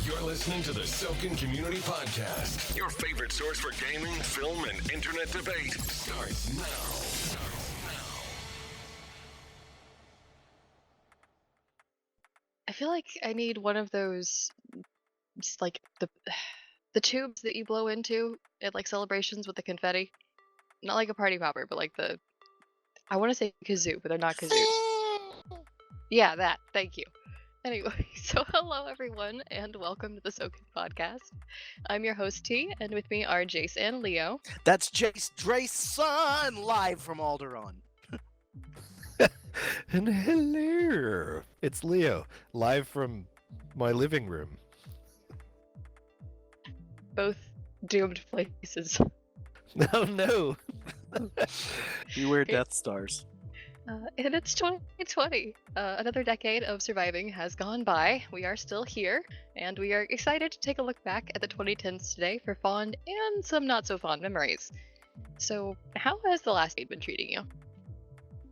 You're listening to the Sokan Community Podcast. Your favorite source for gaming, film, and internet debate starts now. I feel like I need one of those, just like the tubes that you blow into at like celebrations with the confetti. Not like a party popper, but like I want to say kazoo, but they're not kazoos. Yeah, that. Thank you. Anyway, so hello everyone, and welcome to the Sokan Podcast. I'm your host T, and with me are Jace and Leo. That's Jace Dre's son, live from Alderaan. And hello, it's Leo, live from my living room. Both doomed places. Oh no! Beware Death Stars. And it's 2020. Another decade of surviving has gone by. We are still here, and we are excited to take a look back at the 2010s today for fond and some not so fond memories. So, how has the last decade been treating you?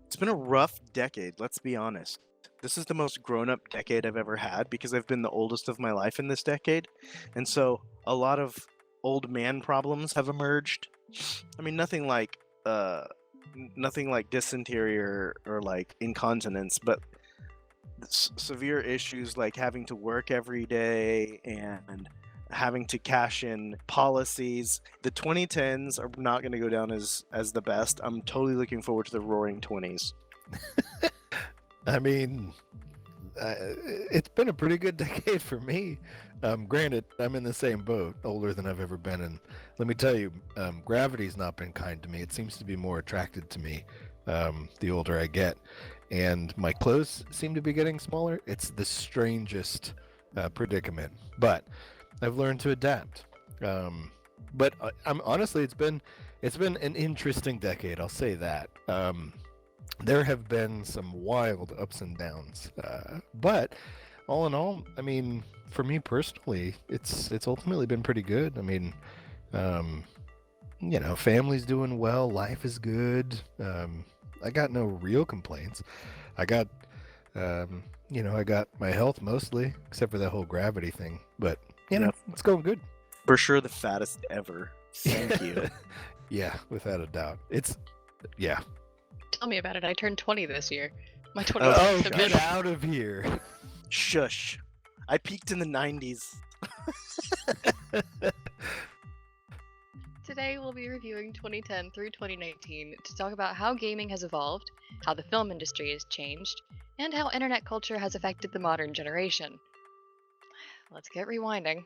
It's been a rough decade, let's be honest. This is the most grown-up decade I've ever had because I've been the oldest of my life in this decade. And so a lot of old man problems have emerged. I mean, nothing like dysentery or like incontinence, but severe issues like having to work every day and having to cash in policies. The 2010s are not going to go down as the best. I'm totally looking forward to the roaring 20s. I mean, it's been a pretty good decade for me. Granted, I'm in the same boat, older than I've ever been, and let me tell you, gravity's not been kind to me. It seems to be more attracted to me the older I get, and my clothes seem to be getting smaller. It's the strangest predicament, but I've learned to adapt. But I'm honestly, it's been an interesting decade. I'll say that. There have been some wild ups and downs, but all in all, I mean, for me personally, it's ultimately been pretty good. I mean, family's doing well, life is good. I got no real complaints. I got my health mostly, except for that whole gravity thing. But it's going good. For sure the fattest ever. Thank you. Yeah, without a doubt. Yeah. Tell me about it. I turned 20 this year. My 20s. Oh, get out of here. Shush. I peaked in the 90s. Today we'll be reviewing 2010 through 2019 to talk about how gaming has evolved, how the film industry has changed, and how internet culture has affected the modern generation. Let's get rewinding.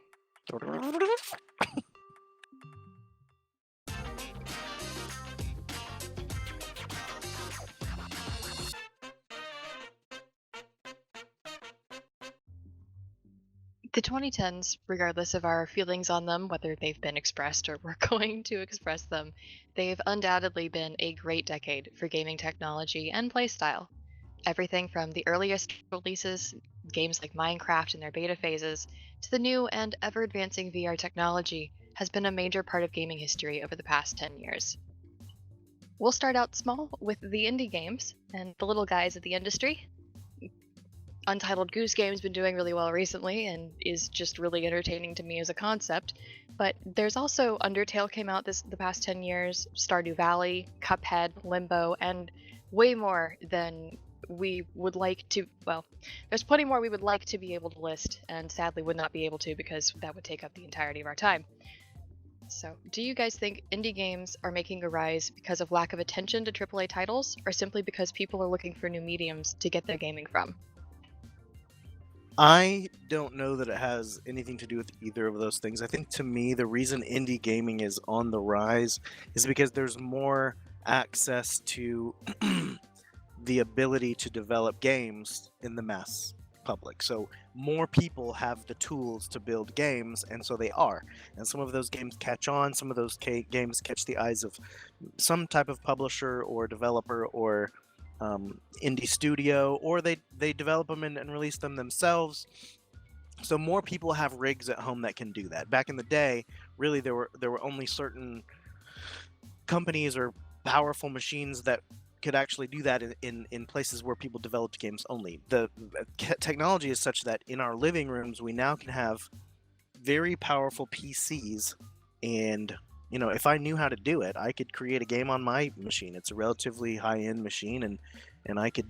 The 2010s, regardless of our feelings on them, whether they've been expressed or we're going to express them, they've undoubtedly been a great decade for gaming technology and playstyle. Everything from the earliest releases, games like Minecraft in their beta phases, to the new and ever-advancing VR technology has been a major part of gaming history over the past 10 years. We'll start out small with the indie games and the little guys of the industry. Untitled Goose Game's been doing really well recently and is just really entertaining to me as a concept, but there's also Undertale came out the past 10 years, Stardew Valley, Cuphead, Limbo, and way more than we would like to, well, there's plenty more we would like to be able to list, and sadly would not be able to because that would take up the entirety of our time. So, do you guys think indie games are making a rise because of lack of attention to AAA titles, or simply because people are looking for new mediums to get their gaming from? I don't know that it has anything to do with either of those things. I think to me, the reason indie gaming is on the rise is because there's more access to the ability to develop games in the mass public. So more people have the tools to build games, and so they are. And some of those games catch on, some of those games catch the eyes of some type of publisher or developer or indie studio, or they develop them and release them themselves. So more people have rigs at home that can do that. Back in the day, really there were only certain companies or powerful machines that could actually do that in places where people developed games only. The technology is such that in our living rooms we now can have very powerful PCs, and if I knew how to do it, I could create a game on my machine. It's a relatively high-end machine, and I could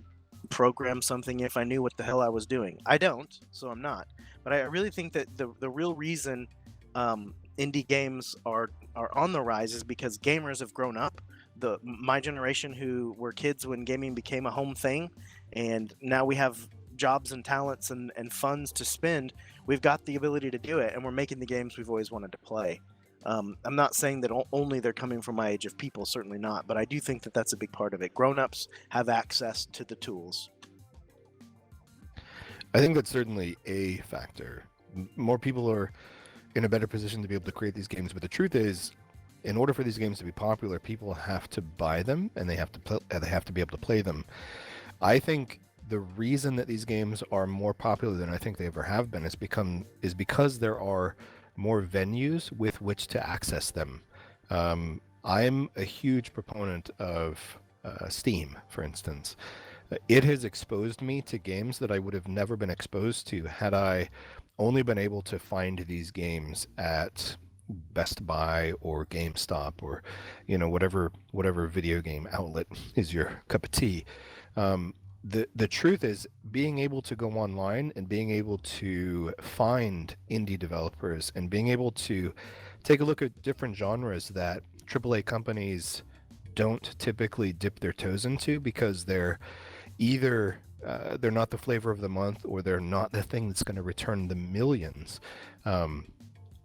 program something if I knew what the hell I was doing. I don't, so I'm not. But I really think that the real reason indie games are on the rise is because gamers have grown up. My generation, who were kids when gaming became a home thing, and now we have jobs and talents and funds to spend. We've got the ability to do it, and we're making the games we've always wanted to play. I'm not saying that only they're coming from my age of people, certainly not, but I do think that that's a big part of it. Grown-ups have access to the tools. I think that's certainly a factor. More people are in a better position to be able to create these games, but the truth is, in order for these games to be popular, people have to buy them, and they have to be able to play them. I think the reason that these games are more popular than I think they ever have been is because there are more venues with which to access them. I'm a huge proponent of Steam, for instance. It has exposed me to games that I would have never been exposed to had I only been able to find these games at Best Buy or GameStop or whatever video game outlet is your cup of tea. The truth is, being able to go online and being able to find indie developers and being able to take a look at different genres that AAA companies don't typically dip their toes into because they're either they're not the flavor of the month or they're not the thing that's going to return the millions,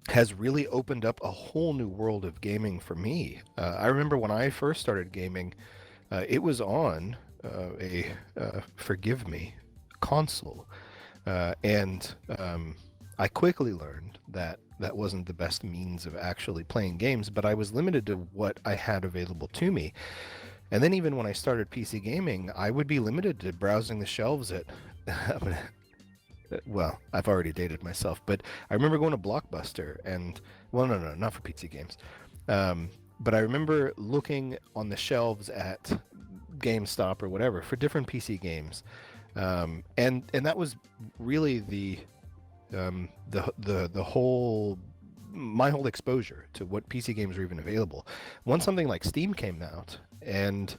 has really opened up a whole new world of gaming for me. I remember when I first started gaming, it was on forgive me, console. And I quickly learned that that wasn't the best means of actually playing games, but I was limited to what I had available to me. And then even when I started PC gaming, I would be limited to browsing the shelves at, well, I've already dated myself, but I remember going to Blockbuster and, well, no, not for PC games. But I remember looking on the shelves at GameStop or whatever for different PC games, and that was really my whole exposure to what PC games were even available. Once something like Steam came out, and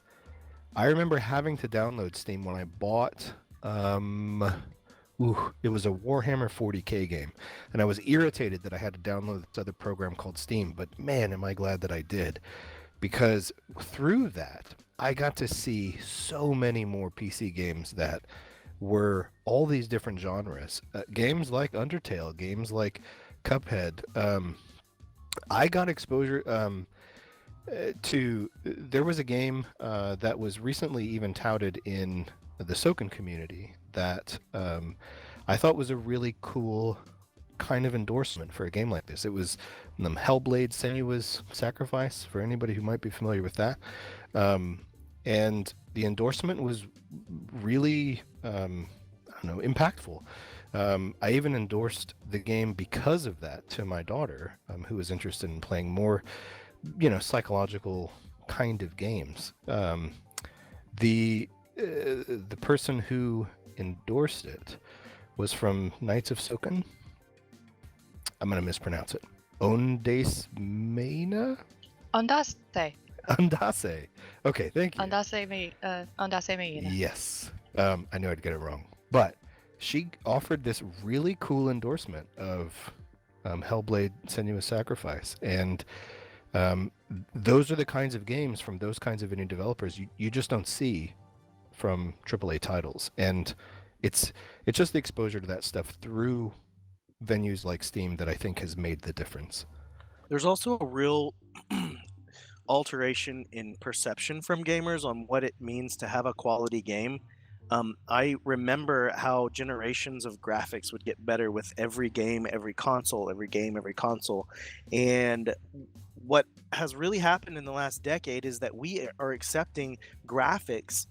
I remember having to download Steam when I bought it was a Warhammer 40K game, and I was irritated that I had to download this other program called Steam, but man, am I glad that I did, because through that I got to see so many more PC games that were all these different genres. Games like Undertale, games like Cuphead. I got exposure to... There was a game that was recently even touted in the Sokan community that I thought was a really cool kind of endorsement for a game like this. It was Hellblade: Senua's Sacrifice, for anybody who might be familiar with that. And the endorsement was really, impactful. I even endorsed the game because of that to my daughter, who was interested in playing more, psychological kind of games. The person who endorsed it was from Knights of Sokan. I'm going to mispronounce it. Ondace Mena? Ondace. Ondace. Okay, thank you. Ondace Meina. Yes. I knew I'd get it wrong. But she offered this really cool endorsement of Hellblade: Senua's Sacrifice. And those are the kinds of games from those kinds of indie developers you just don't see from AAA titles. And it's just the exposure to that stuff through venues like Steam that I think has made the difference. There's also a real alteration in perception from gamers on what it means to have a quality game. I remember how generations of graphics would get better with every game, every console, and what has really happened in the last decade is that we are accepting graphics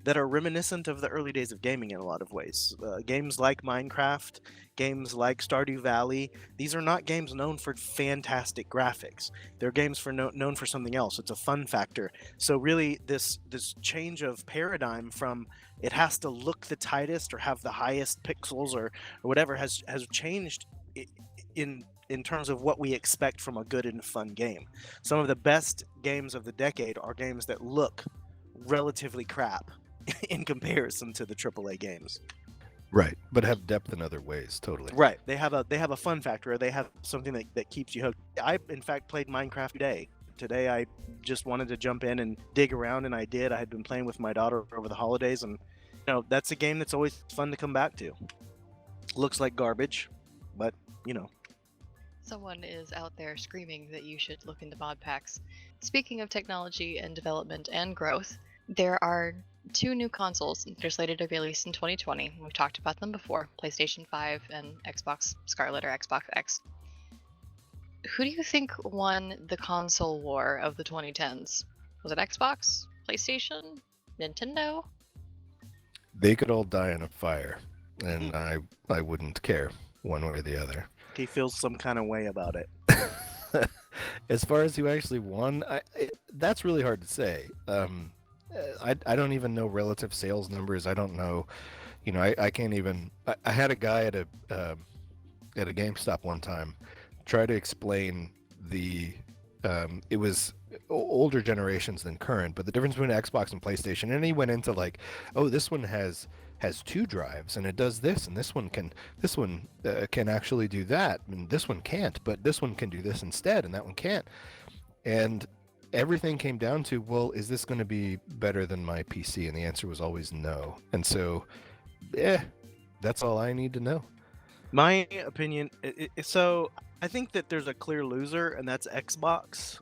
that are reminiscent of the early days of gaming in a lot of ways. Games like Minecraft, games like Stardew Valley, these are not games known for fantastic graphics. They're games known for something else. It's a fun factor. So really, this change of paradigm from it has to look the tightest or have the highest pixels or whatever has changed in terms of what we expect from a good and fun game. Some of the best games of the decade are games that look relatively crap in comparison to the AAA games. Right, but have depth in other ways, totally. Right. They have a fun factor, or they have something that keeps you hooked. I in fact played Minecraft today. Today I just wanted to jump in and dig around, and I did. I had been playing with my daughter over the holidays, and that's a game that's always fun to come back to. Looks like garbage, but Someone is out there screaming that you should look into mod packs. Speaking of technology and development and growth, there are 2 new consoles that are slated to be released in 2020. We've talked about them before, PlayStation 5 and Xbox Scarlet or Xbox X. Who do you think won the console war of the 2010s? Was it Xbox, PlayStation, Nintendo? They could all die in a fire, and I wouldn't care one way or the other. He feels some kind of way about it. As far as who actually won, that's really hard to say. I don't even know relative sales numbers. I don't know. I can't even. I had a guy at a GameStop one time try to explain it was older generations than current, but the difference between Xbox and PlayStation, and he went into like, oh, this one has 2 drives and it does this, and this one can actually do that, and this one can't, but this one can do this instead, and that one can't. And everything came down to, well, is this going to be better than my PC? And the answer was always no. And so, that's all I need to know. My opinion, so I think that there's a clear loser, and that's Xbox.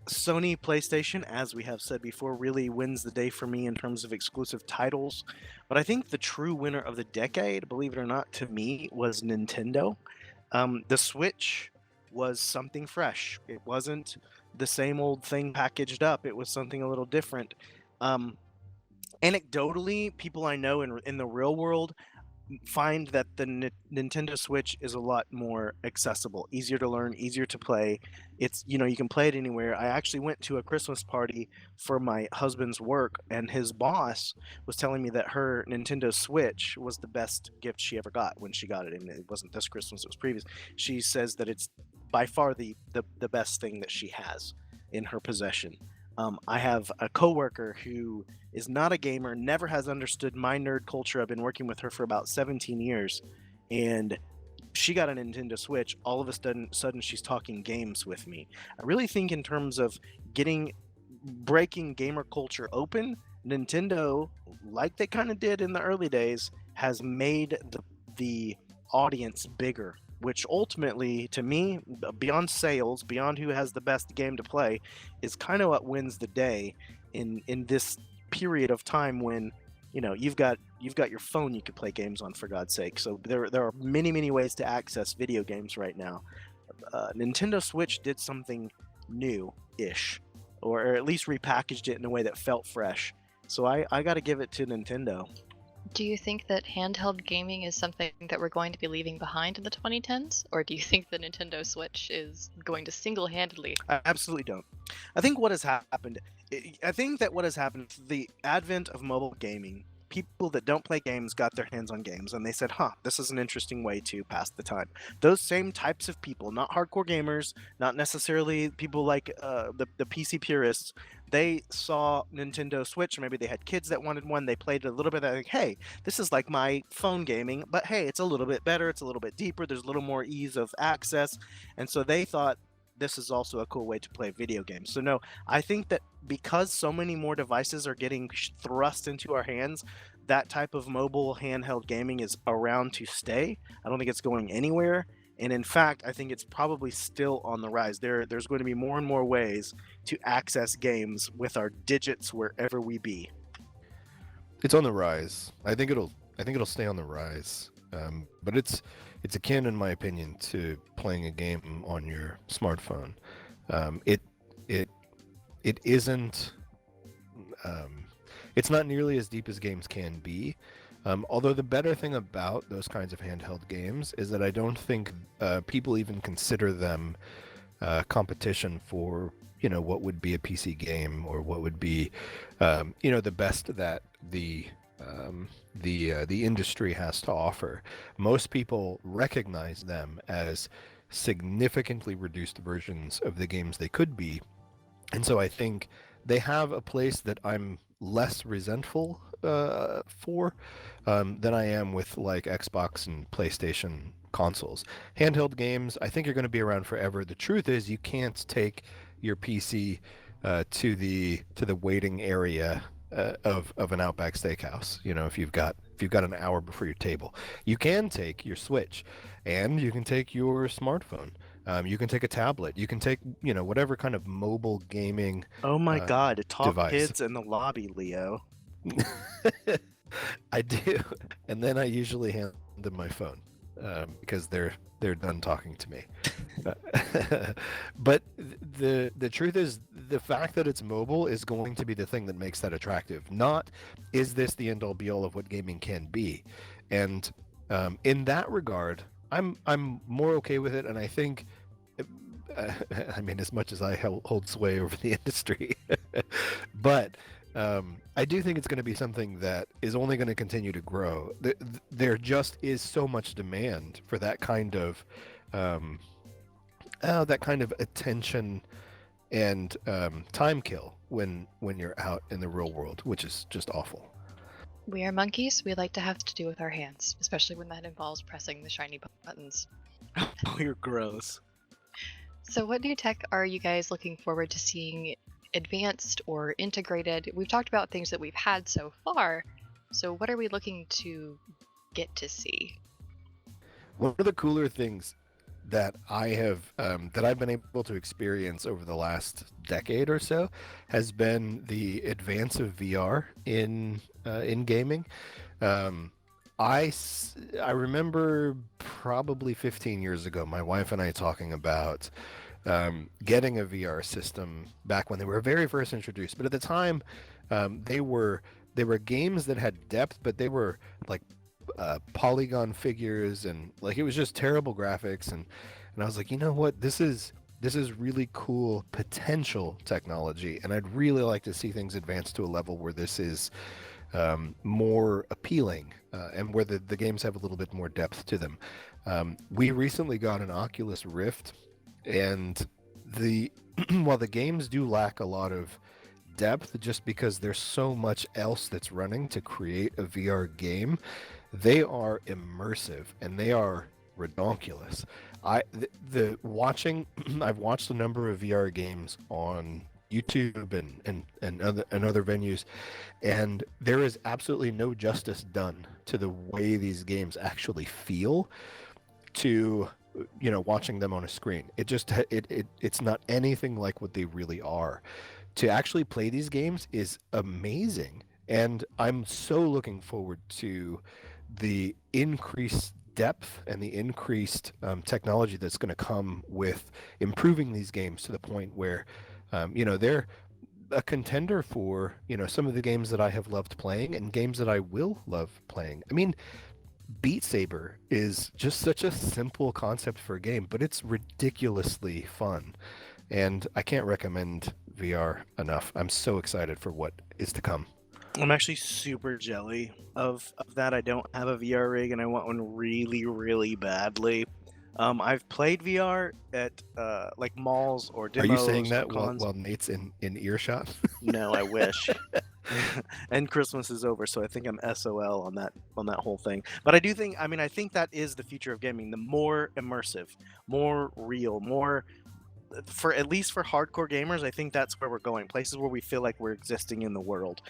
Sony PlayStation, as we have said before, really wins the day for me in terms of exclusive titles. But I think the true winner of the decade, believe it or not, to me, was Nintendo. The Switch was something fresh. It wasn't the same old thing packaged up. It was something a little different. Anecdotally, people I know in the real world find that the Nintendo Switch is a lot more accessible, easier to learn, easier to play. It's, you can play it anywhere. I actually went to a Christmas party for my husband's work, and his boss was telling me that her Nintendo Switch was the best gift she ever got when she got it. And it wasn't this Christmas, it was previous. She says that it's by far the best thing that she has in her possession. I have a coworker who is not a gamer, never has understood my nerd culture. I've been working with her for about 17 years, and she got a Nintendo Switch. All of a sudden she's talking games with me. I really think in terms of breaking gamer culture open, Nintendo, like they kind of did in the early days, has made the audience bigger, which ultimately, to me, beyond sales, beyond who has the best game to play, is kind of what wins the day in this period of time when you've got your phone you could play games on, for God's sake. So there are many ways to access video games right now. Nintendo Switch did something new-ish, or at least repackaged it in a way that felt fresh. So I got to give it to Nintendo. Do you think that handheld gaming is something that we're going to be leaving behind in the 2010s? Or do you think the Nintendo Switch is going to single-handedly? I absolutely don't. I think what has happened, the advent of mobile gaming, people that don't play games got their hands on games, and they said, this is an interesting way to pass the time. Those same types of people, not hardcore gamers, not necessarily people like the PC purists, they saw Nintendo Switch, maybe they had kids that wanted one, they played it a little bit, they're like, hey, this is like my phone gaming, but hey, it's a little bit better, it's a little bit deeper, there's a little more ease of access, and so they thought, this is also a cool way to play video games. So no, I think that because so many more devices are getting thrust into our hands, that type of mobile handheld gaming is around to stay. I don't think it's going anywhere. And in fact, I think it's probably still on the rise. There's going to be more and more ways to access games with our digits wherever we be. It's on the rise. I think it'll stay on the rise. But it's akin, in my opinion, to playing a game on your smartphone. It isn't. It's not nearly as deep as games can be. Although the better thing about those kinds of handheld games is that I don't think people even consider them competition for what would be a PC game, or what would be the best that the the industry has to offer. Most people recognize them as significantly reduced versions of the games they could be, and so I think they have a place that I'm less resentful for than I am with like Xbox and PlayStation consoles. Handheld games, I think, are going to be around forever. The truth is, you can't take your PC to the waiting area of an Outback Steakhouse. You know, if you've got an hour before your table, you can take your Switch, and you can take your smartphone. You can take a tablet. You can take, whatever kind of mobile gaming Oh my uh, God, talk device. kids in the lobby, Leo. I do, and then I usually hand them my phone because they're done talking to me. But the truth is, the fact that it's mobile is going to be the thing that makes that attractive. Not, is this the end all be all of what gaming can be? And in that regard, I'm more okay with it, and I think. I mean, as much as I hold sway over the industry, but I do think it's going to be something that is only going to continue to grow. There just is so much demand for that kind of attention and time kill when you're out in the real world, which is just awful. We are monkeys. We like to have to do with our hands, especially when that involves pressing the shiny buttons. Oh, you're gross. So what new tech are you guys looking forward to seeing advanced or integrated? We've talked about things that we've had so far. So what are we looking to get to see? One of the cooler things that I've been able to experience over the last decade or so has been the advance of VR in gaming. I remember probably 15 years ago, my wife and I talking about getting a VR system back when they were very first introduced. But at the time, they were games that had depth, but they were like polygon figures, and like it was just terrible graphics. And I was like, you know what, this is really cool potential technology, and I'd really like to see things advance to a level where this is more appealing and where the games have a little bit more depth to them. We recently got an Oculus Rift, and while the games do lack a lot of depth just because there's so much else that's running to create a VR game, they are immersive and they are redonkulous. I've watched a number of VR games on YouTube and other venues, and there is absolutely no justice done to the way these games actually feel to watching them on a screen. It's not anything like what they really are. To actually play these games is amazing, and I'm so looking forward to the increased depth and the increased technology that's going to come with improving these games to the point where they're a contender for some of the games that I have loved playing and games that I will love playing. I mean, Beat Saber is just such a simple concept for a game, but it's ridiculously fun, and I can't recommend VR enough. I'm so excited for what is to come. I'm actually super jelly of that. I don't have a VR rig, and I want one really, really badly. I've played VR at like malls or demos. Are you saying that or while Nate's in earshot? No, I wish. And Christmas is over, so I think I'm SOL on that whole thing. But I think that is the future of gaming. The more immersive, more real, more for at least for hardcore gamers, I think that's where we're going. Places where we feel like we're existing in the world.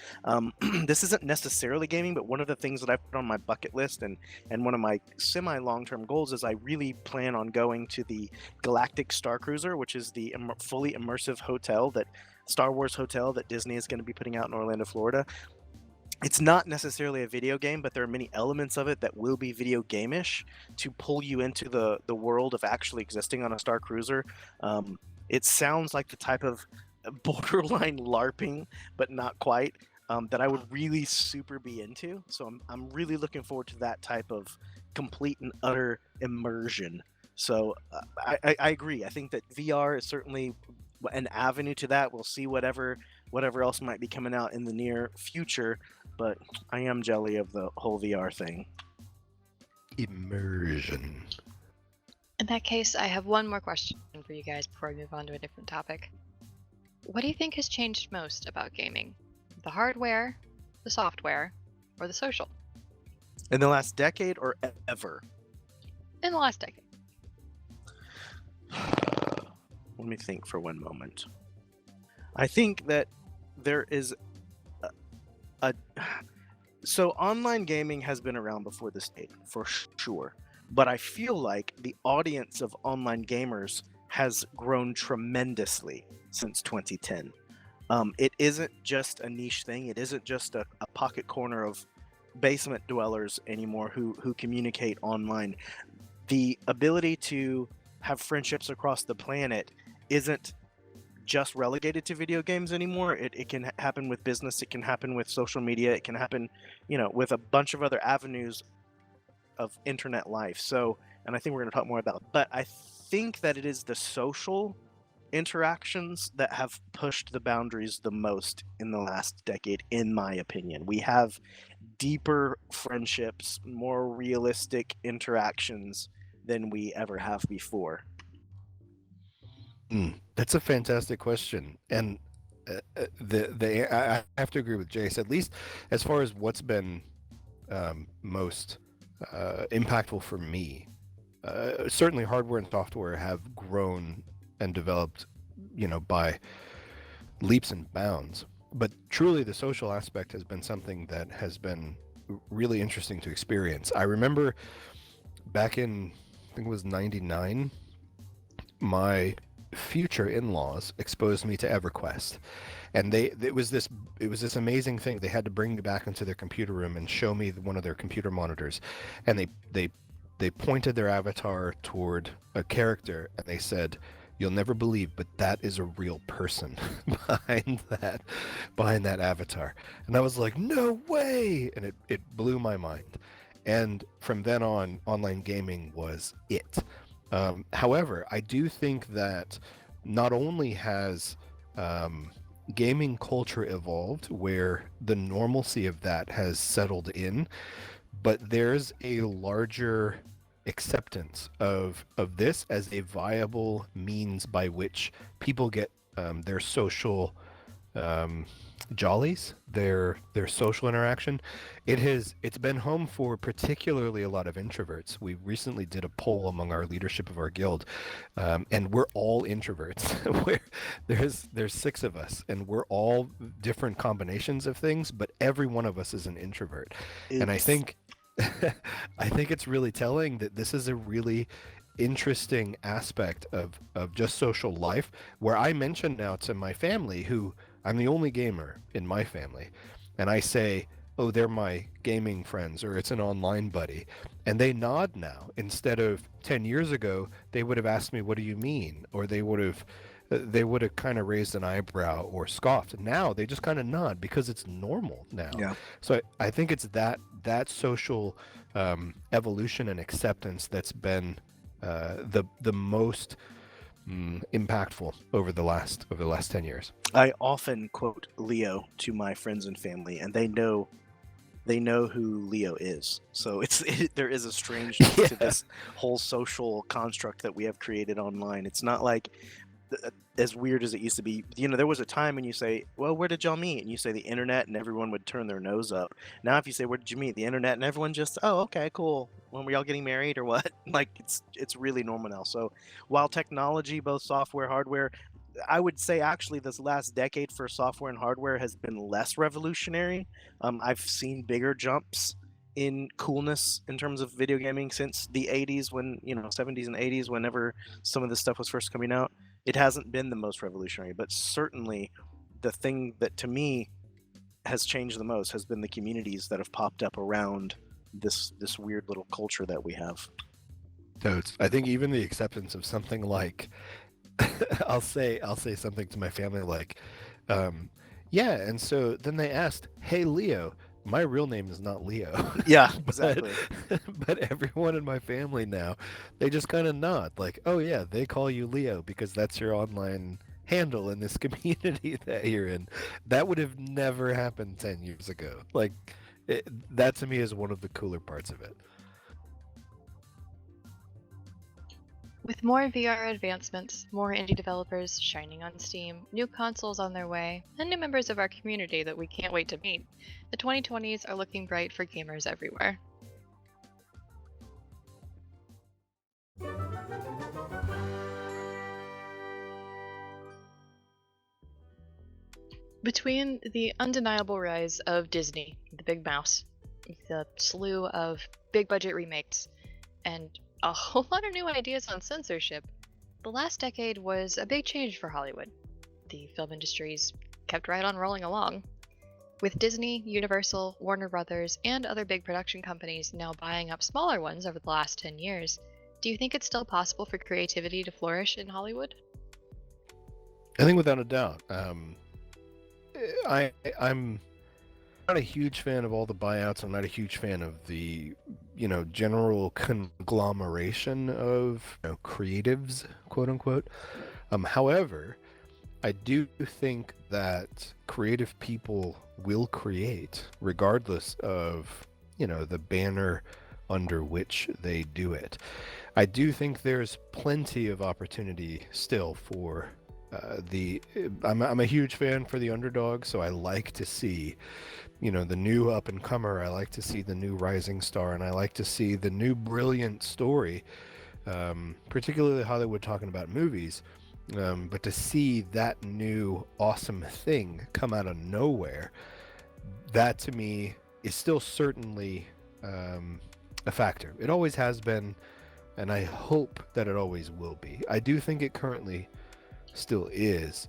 This isn't necessarily gaming, but one of the things that I put on my bucket list and one of my semi long-term goals is I really plan on going to the Galactic Star Cruiser, which is the fully immersive hotel, that Star Wars hotel that Disney is going to be putting out in Orlando, Florida. It's not necessarily a video game, but there are many elements of it that will be video game-ish to pull you into the world of actually existing on a Star Cruiser. It sounds like the type of borderline LARPing, but not quite, that I would really super be into. So I'm really looking forward to that type of complete and utter immersion. So I agree. I think that VR is certainly an avenue to that. We'll see whatever else might be coming out in the near future. but I am jelly of the whole VR thing. Immersion. In that case, I have one more question for you guys before we move on to a different topic. What do you think has changed most about gaming? The hardware, the software, or the social? In the last decade or ever? In the last decade. Let me think for one moment. I think that there is so online gaming has been around before this date, for sure. But I feel like the audience of online gamers has grown tremendously since 2010. It isn't just a niche thing. It isn't just a pocket corner of basement dwellers anymore who communicate online. The ability to have friendships across the planet isn't just relegated to video games anymore. It can happen with business. It can happen with social media. It can happen, with a bunch of other avenues of internet life. So, and I think we're going to talk more about it, but I think that it is the social interactions that have pushed the boundaries the most in the last decade, in my opinion. We have deeper friendships, more realistic interactions than we ever have before. That's a fantastic question, and I have to agree with Jace. At least as far as what's been most impactful for me, certainly hardware and software have grown and developed, by leaps and bounds. But truly, the social aspect has been something that has been really interesting to experience. I remember back in, I think it was '99, my future in-laws exposed me to EverQuest, and it was this amazing thing. They had to bring me back into their computer room and show me one of their computer monitors, and they pointed their avatar toward a character and they said, "You'll never believe, but that is a real person behind that avatar." And I was like, "No way!" And it blew my mind. And from then on, online gaming was it. However, I do think that not only has gaming culture evolved, where the normalcy of that has settled in, but there's a larger acceptance of this as a viable means by which people get their social jollies, their social interaction. It's been home for particularly a lot of introverts. We recently did a poll among our leadership of our guild, and we're all introverts. Where there's 6 of us, and we're all different combinations of things, but every one of us is an introvert. And I think it's really telling that this is a really interesting aspect of just social life, where I mention now to my family, who I'm the only gamer in my family, and I say, "Oh, they're my gaming friends," or "It's an online buddy," and they nod now. Instead of 10 years ago, they would have asked me, "What do you mean?" Or they would have kind of raised an eyebrow or scoffed. Now they just kind of nod because it's normal now. Yeah. So I think it's that social evolution and acceptance that's been the most impactful over the last 10 years. I often quote Leo to my friends and family, and they know who Leo is. So there is a strangeness to this whole social construct that we have created online. It's not like as weird as it used to be. There was a time when you say, "Well, where did y'all meet?" and you say the internet, and everyone would turn their nose up. Now if you say, "Where did you meet?" the internet, and everyone just, "Oh, okay, cool. When were y'all getting married or what?" Like it's really normal now. So while technology, both software, hardware, I would say actually this last decade for software and hardware has been less revolutionary. I've seen bigger jumps in coolness in terms of video gaming since the 80s, when 70s and 80s, whenever some of this stuff was first coming out. It hasn't been the most revolutionary, but certainly the thing that to me has changed the most has been the communities that have popped up around this weird little culture that we have. Totes. I think even the acceptance of something like I'll say something to my family like, yeah, and so then they asked, "Hey Leo, my real name is not Leo." Yeah, exactly. But everyone in my family now, they just kind of nod like, "Oh yeah, they call you Leo because that's your online handle in this community that you're in. That would have never happened 10 years ago. Like, that to me is one of the cooler parts of it. With more VR advancements, more indie developers shining on Steam, new consoles on their way, and new members of our community that we can't wait to meet, the 2020s are looking bright for gamers everywhere. Between the undeniable rise of Disney, the big mouse, the slew of big budget remakes, and a whole lot of new ideas on censorship, the last decade was a big change for Hollywood. The film industries kept right on rolling along. With Disney, Universal, Warner Brothers, and other big production companies now buying up smaller ones over the last 10 years, do you think it's still possible for creativity to flourish in Hollywood? I think without a doubt. I'm not a huge fan of all the buyouts. I'm not a huge fan of the, general conglomeration of creatives, quote unquote. However, I do think that creative people will create regardless of, the banner under which they do it. I do think there's plenty of opportunity still for I'm a huge fan for the underdog, so I like to see, the new up and comer. I like to see the new rising star, and I like to see the new brilliant story, particularly Hollywood talking about movies. But to see that new awesome thing come out of nowhere, that to me is still certainly a factor. It always has been, and I hope that it always will be. I do think it currently still is.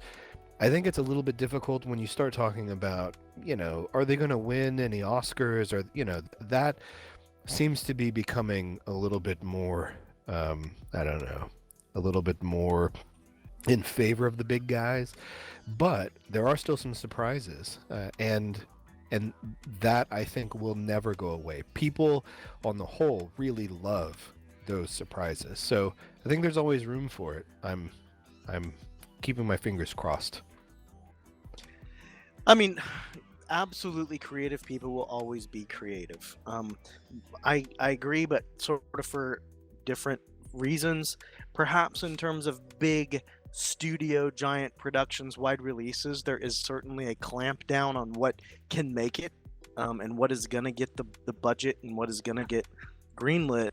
I think it's a little bit difficult when you start talking about, are they going to win any Oscars, or, that seems to be becoming a little bit more, I don't know, a little bit more in favor of the big guys, but there are still some surprises, and that I think will never go away. People on the whole really love those surprises, so I think there's always room for it. I'm keeping my fingers crossed. I mean, absolutely, creative people will always be creative. I agree, but sort of for different reasons. Perhaps in terms of big studio giant productions, wide releases, there is certainly a clamp down on what can make it, and what is going to get the budget and what is going to get greenlit.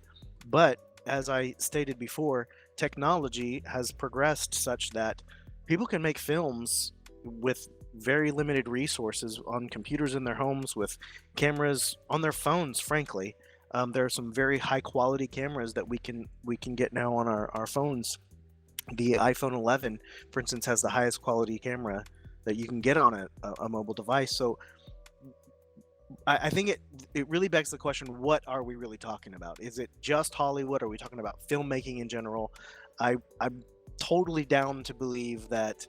But as I stated before, technology has progressed such that people can make films with very limited resources on computers in their homes, with cameras on their phones. Frankly, there are some very high quality cameras that we can get now on our phones. The iPhone 11, for instance, has the highest quality camera that you can get on a mobile device. So I think it really begs the question, what are we really talking about? Is it just Hollywood? Are we talking about filmmaking in general? I'm totally down to believe that,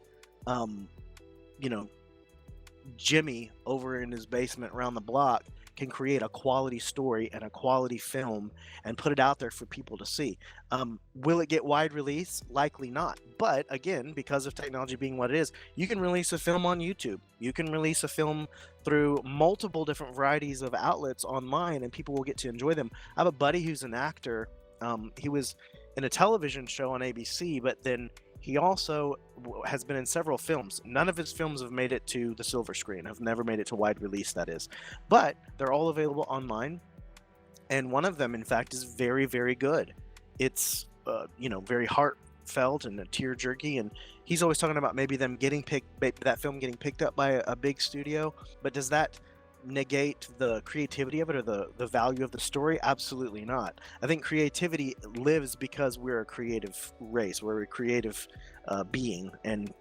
Jimmy over in his basement around the block can create a quality story and a quality film and put it out there for people to see. Will it get wide release? Likely not. But again, because of technology being what it is, you can release a film on YouTube. You can release a film through multiple different varieties of outlets online, and people will get to enjoy them. I have a buddy who's an actor. He was in a television show on ABC, but then he also has been in several films. None of his films have made it to the silver screen, have never made it to wide release, that is. But they're all available online. And one of them, in fact, is very, very good. It's, very heartfelt and tear-jerky. And he's always talking about maybe that film getting picked up by a big studio. But does that negate the creativity of it or the value of the story? Absolutely not. I think creativity lives because we're a creative race. We're a creative being, and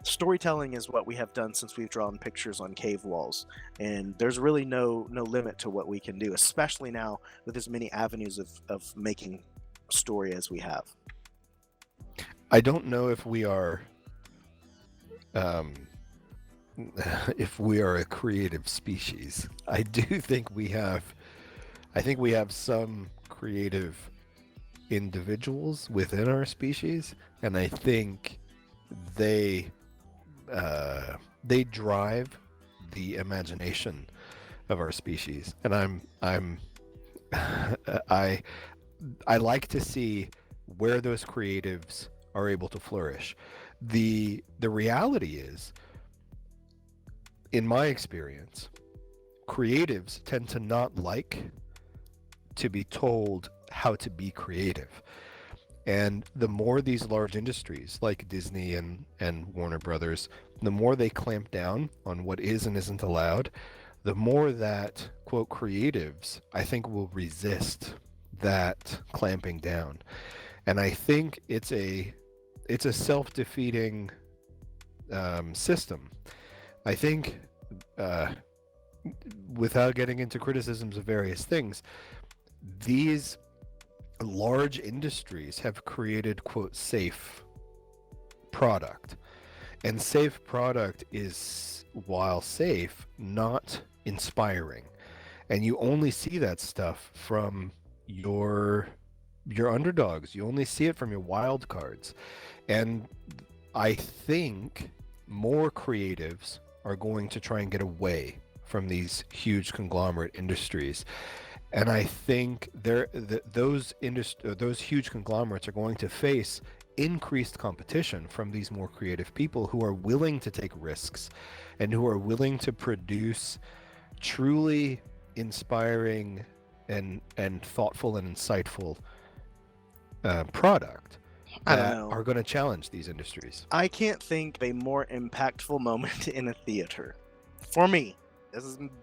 storytelling is what we have done since we've drawn pictures on cave walls, and there's really no limit to what we can do, especially now with as many avenues of making story as we have. I don't know if we are a creative species. I do think we have some creative individuals within our species, and I think they drive the imagination of our species, and I'm I like to see where those creatives are able to flourish. The reality is, in my experience, creatives tend to not like to be told how to be creative. And the more these large industries like Disney and Warner Brothers, the more they clamp down on what is and isn't allowed, the more that, quote, creatives, I think, will resist that clamping down. And I think it's a self-defeating system. I think, without getting into criticisms of various things, these large industries have created, quote, safe product. And safe product is, while safe, not inspiring. And you only see that stuff from your underdogs. You only see it from your wild cards. And I think more creatives are going to try and get away from these huge conglomerate industries. And I think those huge conglomerates are going to face increased competition from these more creative people who are willing to take risks and who are willing to produce truly inspiring and thoughtful and insightful product that are going to challenge these industries. I can't think of a more impactful moment in a theater. For me,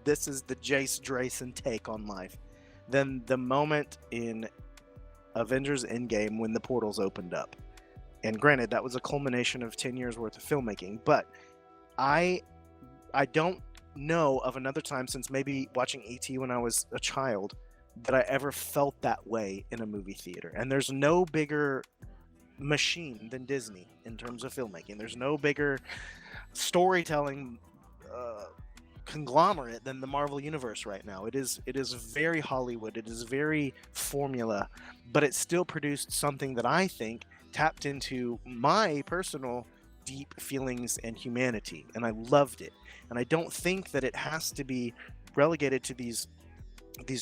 this is the Jace Drayson take on life. Than the moment in Avengers Endgame when the portals opened up. And granted, that was a culmination of 10 years worth of filmmaking, but I don't know of another time since maybe watching E.T. when I was a child that I ever felt that way in a movie theater. And there's no bigger machine than Disney in terms of filmmaking. There's no bigger storytelling conglomerate than the Marvel Universe right now. It is very Hollywood. It is very formula, but it still produced something that I think tapped into my personal deep feelings and humanity, and I loved it. And I don't think that it has to be relegated to these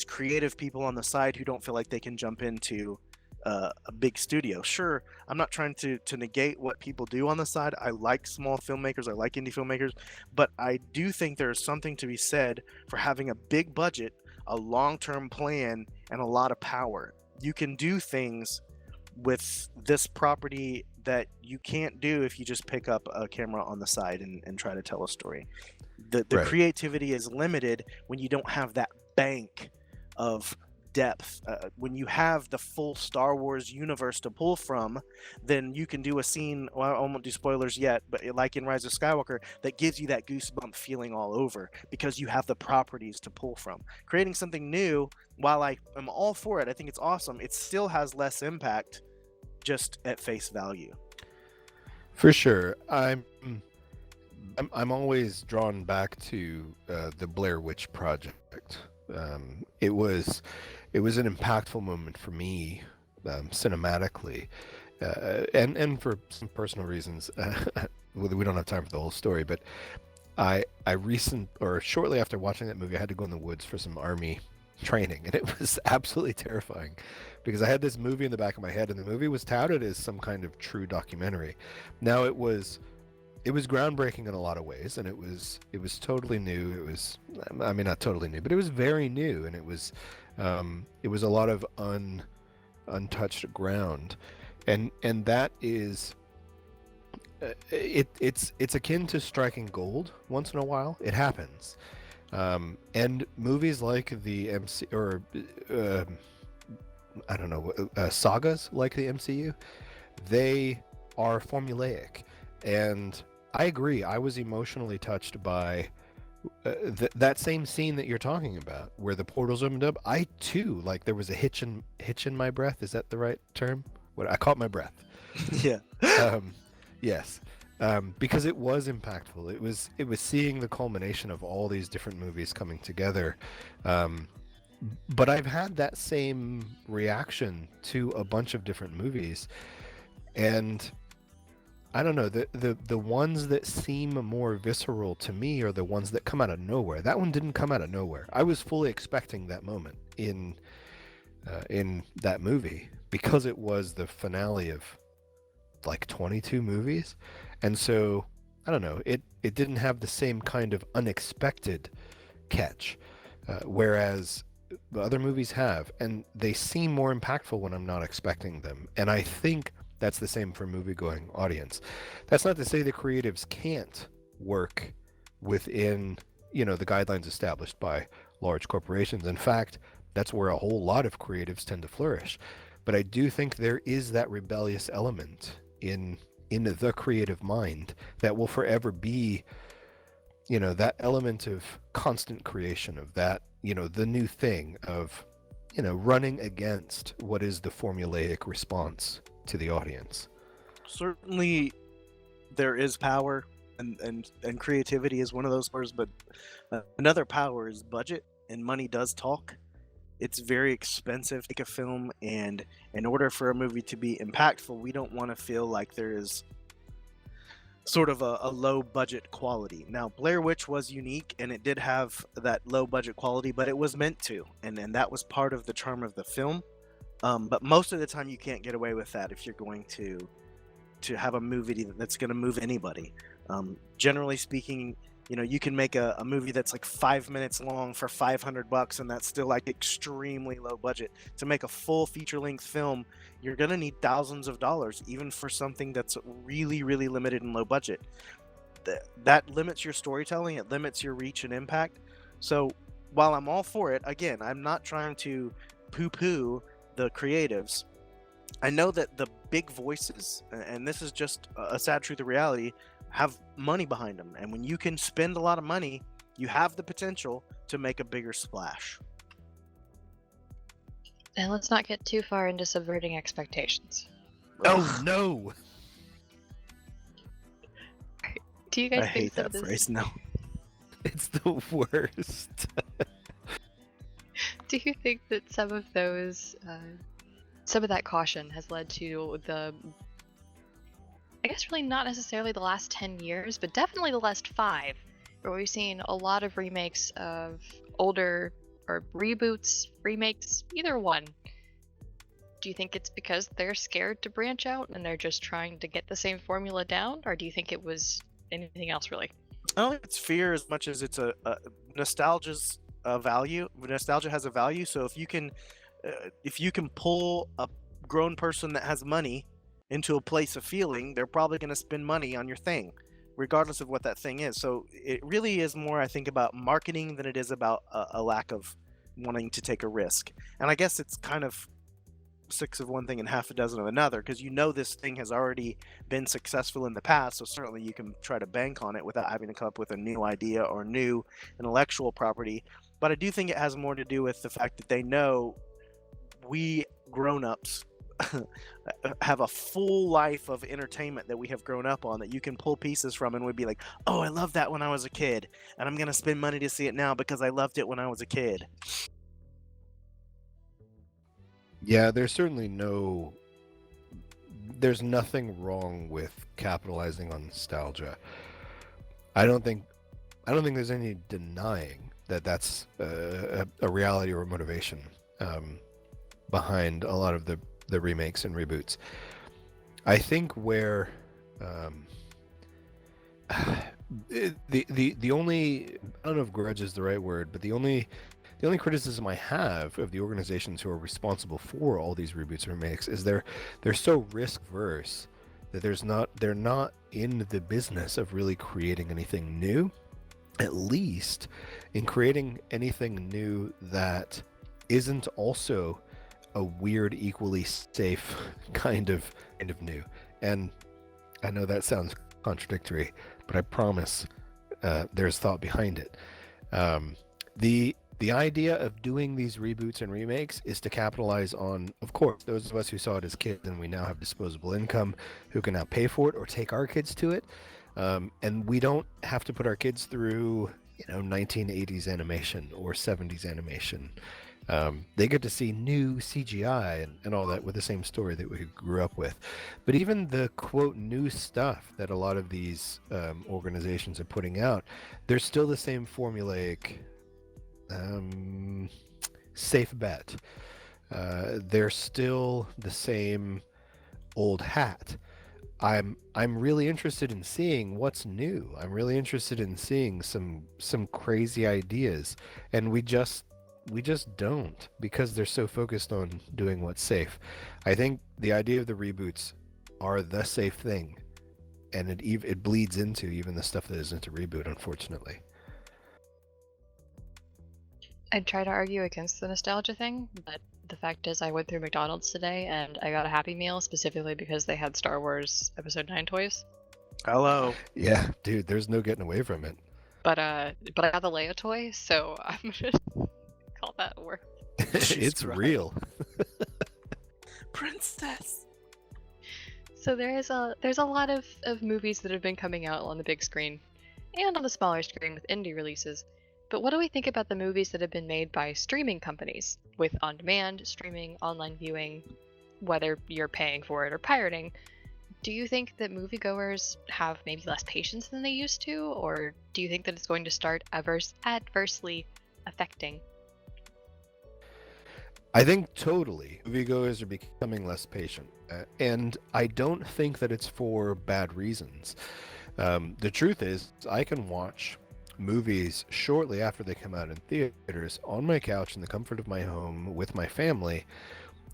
creative people on the side who don't feel like they can jump into a big studio. Sure, I'm not trying to negate what people do on the side. I like small filmmakers, I like indie filmmakers, but I do think there's something to be said for having a big budget, a long-term plan, and a lot of power. You can do things with this property that you can't do if you just pick up a camera on the side and try to tell a story. The Right. creativity is limited when you don't have that bank of depth. When you have the full Star Wars universe to pull from, then you can do a scene, well, I won't do spoilers yet, but like in Rise of Skywalker, that gives you that goosebump feeling all over because you have the properties to pull from. Creating something new, while I am all for it, I think it's awesome, it still has less impact just at face value. For sure. I'm always drawn back to the Blair Witch Project. It was an impactful moment for me, cinematically, and for some personal reasons. We don't have time for the whole story, but shortly after watching that movie, I had to go in the woods for some army training, and it was absolutely terrifying because I had this movie in the back of my head, and the movie was touted as some kind of true documentary. Now it was groundbreaking in a lot of ways, and it was totally new. It was, I mean, not totally new, but it was very new, and it was a lot of untouched ground, and that is, it's akin to striking gold once in a while. It happens, and movies like the MC or I don't know, sagas like the MCU, they are formulaic, and I agree. I was emotionally touched by that same scene that you're talking about, where the portals opened up. I too, like, there was a hitch in my breath. Is that the right term? I caught my breath. Yeah. Yes, because it was impactful. It was seeing the culmination of all these different movies coming together. But I've had that same reaction to a bunch of different movies, and I don't know, the ones that seem more visceral to me are the ones that come out of nowhere. That one didn't come out of nowhere. I was fully expecting that moment in that movie because it was the finale of like 22 movies, and so I don't know, it didn't have the same kind of unexpected catch, whereas the other movies have, and they seem more impactful when I'm not expecting them. And I think that's the same for movie-going audience. That's not to say the creatives can't work within, the guidelines established by large corporations. In fact, that's where a whole lot of creatives tend to flourish. But I do think there is that rebellious element in the creative mind that will forever be, that element of constant creation, of that, the new thing, of, running against what is the formulaic response to the audience. Certainly, there is power, and creativity is one of those powers. But another power is budget, and money does talk. It's very expensive to make a film, and in order for a movie to be impactful, we don't want to feel like there is sort of a low budget quality. Now, Blair Witch was unique, and it did have that low budget quality, but it was meant to, and that was part of the charm of the film. But most of the time, you can't get away with that if you're going to have a movie that's going to move anybody. Generally speaking, you can make a movie that's like 5 minutes long for $500, and that's still like extremely low budget. To make a full feature-length film, you're going to need thousands of dollars, even for something that's really, really limited and low budget. That limits your storytelling, it limits your reach and impact. So while I'm all for it, again, I'm not trying to poo-poo the creatives. I know that the big voices, and this is just a sad truth of reality, have money behind them, and when you can spend a lot of money, you have the potential to make a bigger splash. And let's not get too far into subverting expectations. Oh no! Do you guys I think hate some that of this, phrase. No. It's the worst. do you think that some of those, some of that caution has led to the, I guess really not necessarily the last 10 years, but definitely the last 5, where we've seen a lot of remakes of older, or reboots, remakes, either one. Do you think it's because they're scared to branch out and they're just trying to get the same formula down, or do you think it was anything else really? I don't think it's fear as much as it's a nostalgia's a value. Nostalgia has a value, so if you can pull a grown person that has money into a place of feeling, they're probably going to spend money on your thing, regardless of what that thing is. So it really is more, I think, about marketing than it is about a lack of wanting to take a risk. And I guess it's kind of 6 of one thing and half a dozen of another, because this thing has already been successful in the past, so certainly you can try to bank on it without having to come up with a new idea or new intellectual property. But I do think it has more to do with the fact that they know we grown-ups have a full life of entertainment that we have grown up on, that you can pull pieces from and would be like, oh, I love that when I was a kid, and I'm gonna spend money to see it now because I loved it when I was a kid. Yeah, there's nothing wrong with capitalizing on nostalgia. I don't think there's any denying that that's a reality or a motivation behind a lot of the remakes and reboots. I think where the only, I don't know if grudge is the right word, but the only criticism I have of the organizations who are responsible for all these reboots and remakes is they're so risk-verse that they're not in the business of really creating anything new, at least in creating anything new that isn't also a weird, equally safe kind of new. And I know that sounds contradictory, but I promise there's thought behind it. The idea of doing these reboots and remakes is to capitalize on, of course, those of us who saw it as kids and we now have disposable income who can now pay for it or take our kids to it. And we don't have to put our kids through, 1980s animation or 70s animation. They get to see new CGI and all that with the same story that we grew up with. But even the quote new stuff that a lot of these organizations are putting out, they're still the same formulaic safe bet. They're still the same old hat. I'm really interested in seeing what's new. I'm really interested in seeing some crazy ideas, and we just don't, because they're so focused on doing what's safe. I think the idea of the reboots are the safe thing, and it bleeds into even the stuff that isn't a reboot, unfortunately. I'd try to argue against the nostalgia thing, but the fact is I went through McDonald's today and I got a Happy Meal specifically because they had Star Wars Episode 9 toys. Hello. Yeah, dude, there's no getting away from it. But I got the Leia toy, so I'm gonna call that worth. It's Christ. real. Princess. So there's a lot of movies that have been coming out on the big screen and on the smaller screen with indie releases. But what do we think about the movies that have been made by streaming companies with on-demand streaming, online viewing, whether you're paying for it or pirating? Do you think that moviegoers have maybe less patience than they used to, or do you think that it's going to start adversely affecting? I think totally moviegoers are becoming less patient, and I don't think that it's for bad reasons. The truth is, I can watch movies shortly after they come out in theaters on my couch in the comfort of my home with my family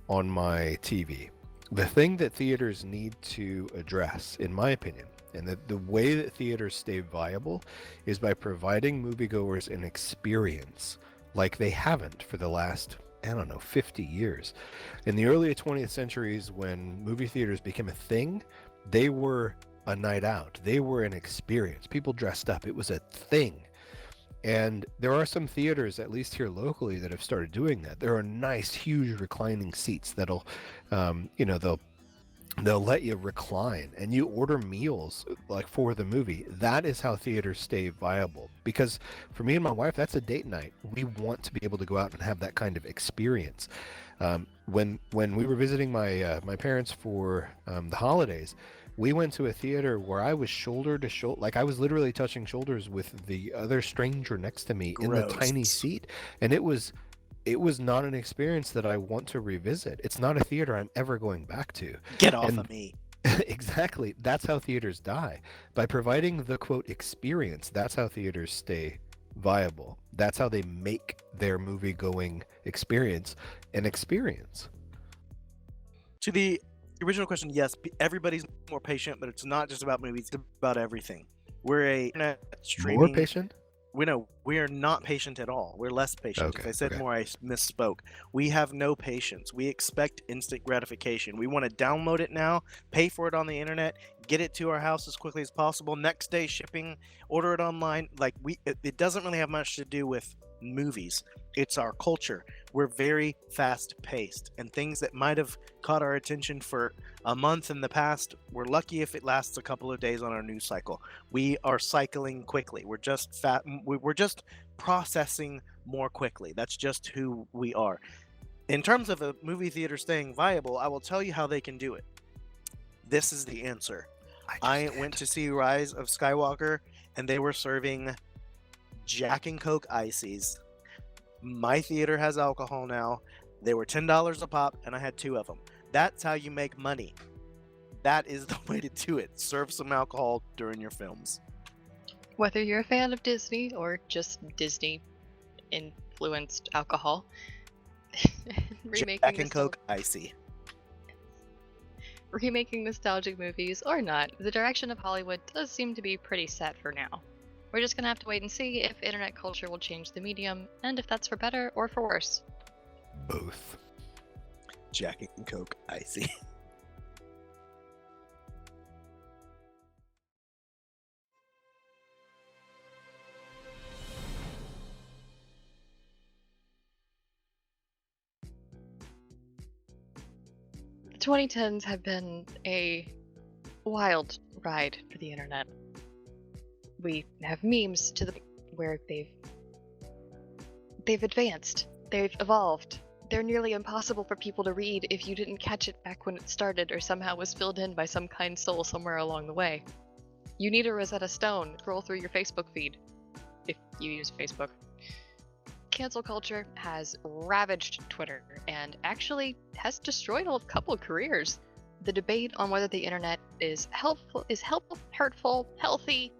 on my TV. The thing that theaters need to address, in my opinion, and that the way that theaters stay viable is by providing moviegoers an experience like they haven't for the last, 50 years. In the early 20th centuries, when movie theaters became a thing, they were a night out. They were an experience. People dressed up. It was a thing. And there are some theaters, at least here locally, that have started doing that. There are nice, huge reclining seats that'll, they'll let you recline, and you order meals like for the movie. That is how theaters stay viable. Because for me and my wife, that's a date night. We want to be able to go out and have that kind of experience. When we were visiting my parents for the holidays, we went to a theater where I was shoulder to shoulder, like I was literally touching shoulders with the other stranger next to me in the tiny seat, and it was not an experience that I want to revisit. It's not a theater I'm ever going back to. Get off of me. Exactly. That's how theaters die. By providing the quote experience, that's how theaters stay viable. That's how they make their movie going experience an experience. To the original question, yes, everybody's more patient, but it's not just about movies, it's about everything. We're a internet streaming. More patient? We are not patient at all. We're less patient. Okay, If I said okay. more, I misspoke. We have no patience. We expect instant gratification. We want to download it now, pay for it on the internet, get it to our house as quickly as possible, next day shipping, order it online. Like it doesn't really have much to do with movies. It's our culture. We're very fast paced, and things that might have caught our attention for a month in the past, we're lucky if it lasts a couple of days on our news cycle. We are cycling quickly. We're just we're just processing more quickly. That's just who we are. In terms of a movie theater staying viable, I will tell you how they can do it. This is the answer. I went to see Rise of Skywalker, and they were serving Jack and Coke ices. My theater has alcohol now. They were $10 a pop, and I had 2 of them. That's how you make money. That is the way to do it. Serve some alcohol during your films. Whether you're a fan of Disney or just Disney-influenced alcohol, Jack and Coke icy. Remaking nostalgic movies or not, the direction of Hollywood does seem to be pretty set for now. We're just gonna have to wait and see if internet culture will change the medium, and if that's for better or for worse. Both. Jack and Coke icy. The 2010s have been a wild ride for the internet. We have memes to the where they've advanced They've evolved. They're nearly impossible for people to read if you didn't catch it back when it started or somehow was filled in by some kind soul somewhere along the way. You need a Rosetta Stone to scroll through your Facebook feed, if you use Facebook. Cancel culture has ravaged Twitter and actually has destroyed a couple of careers. The debate on whether the internet is helpful, hurtful, healthy,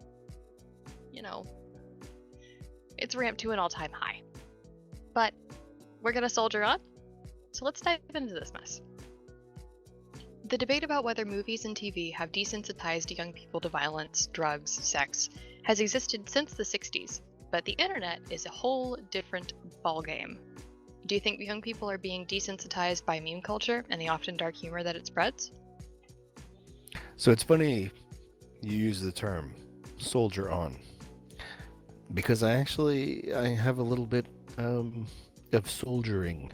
it's ramped to an all-time high. But we're gonna soldier on, so let's dive into this mess. The debate about whether movies and TV have desensitized young people to violence, drugs, sex has existed since the 60s, but the internet is a whole different ballgame. Do you think young people are being desensitized by meme culture and the often dark humor that it spreads? So it's funny you use the term soldier on, because I have a little bit of soldiering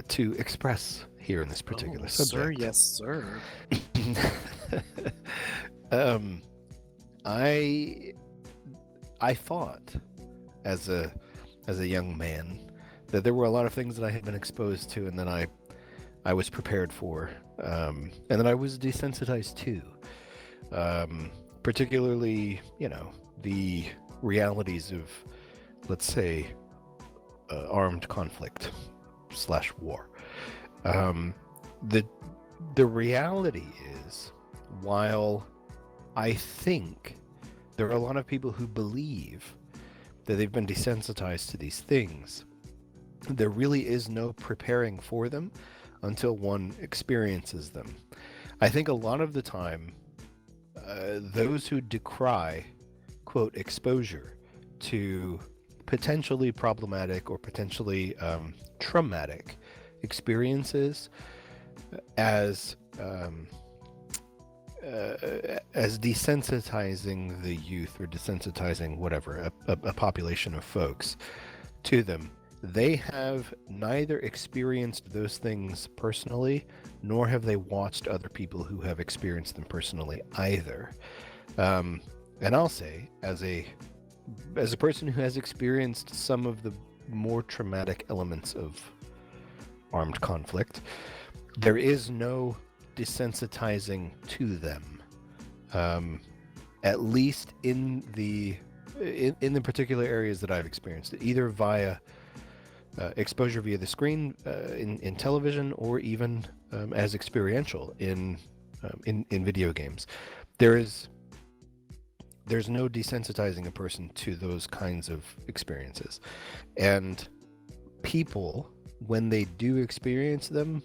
to express here in this particular subject. Sir, yes, sir. I thought as a young man that there were a lot of things that I had been exposed to and that I was prepared for, and that I was desensitized to, particularly the realities of, let's say, armed conflict / war. The reality is, while I think there are a lot of people who believe that they've been desensitized to these things, there really is no preparing for them until one experiences them. I think a lot of the time, those who decry, quote, exposure to potentially problematic or potentially traumatic experiences as desensitizing the youth or desensitizing whatever a population of folks to them, they have neither experienced those things personally, nor have they watched other people who have experienced them personally either. And I'll say, as a person who has experienced some of the more traumatic elements of armed conflict, there is no desensitizing to them, at least in the particular areas that I've experienced it, either via exposure via the screen in television, or even as experiential in video games. There's no desensitizing a person to those kinds of experiences, and people, when they do experience them,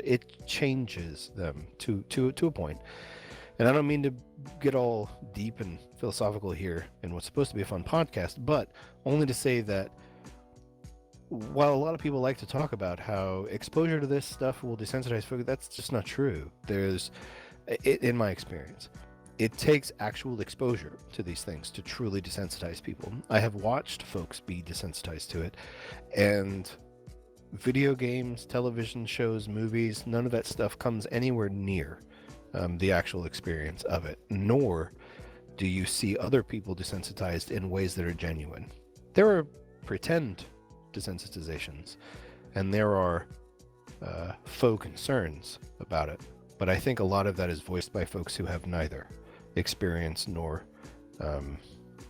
it changes them to a point. And I don't mean to get all deep and philosophical here in what's supposed to be a fun podcast, but only to say that while a lot of people like to talk about how exposure to this stuff will desensitize folks, that's just not true. In my experience, it takes actual exposure to these things to truly desensitize people. I have watched folks be desensitized to it, and video games, television shows, movies, none of that stuff comes anywhere near the actual experience of it, nor do you see other people desensitized in ways that are genuine. There are pretend desensitizations, and there are faux concerns about it, but I think a lot of that is voiced by folks who have neither experience nor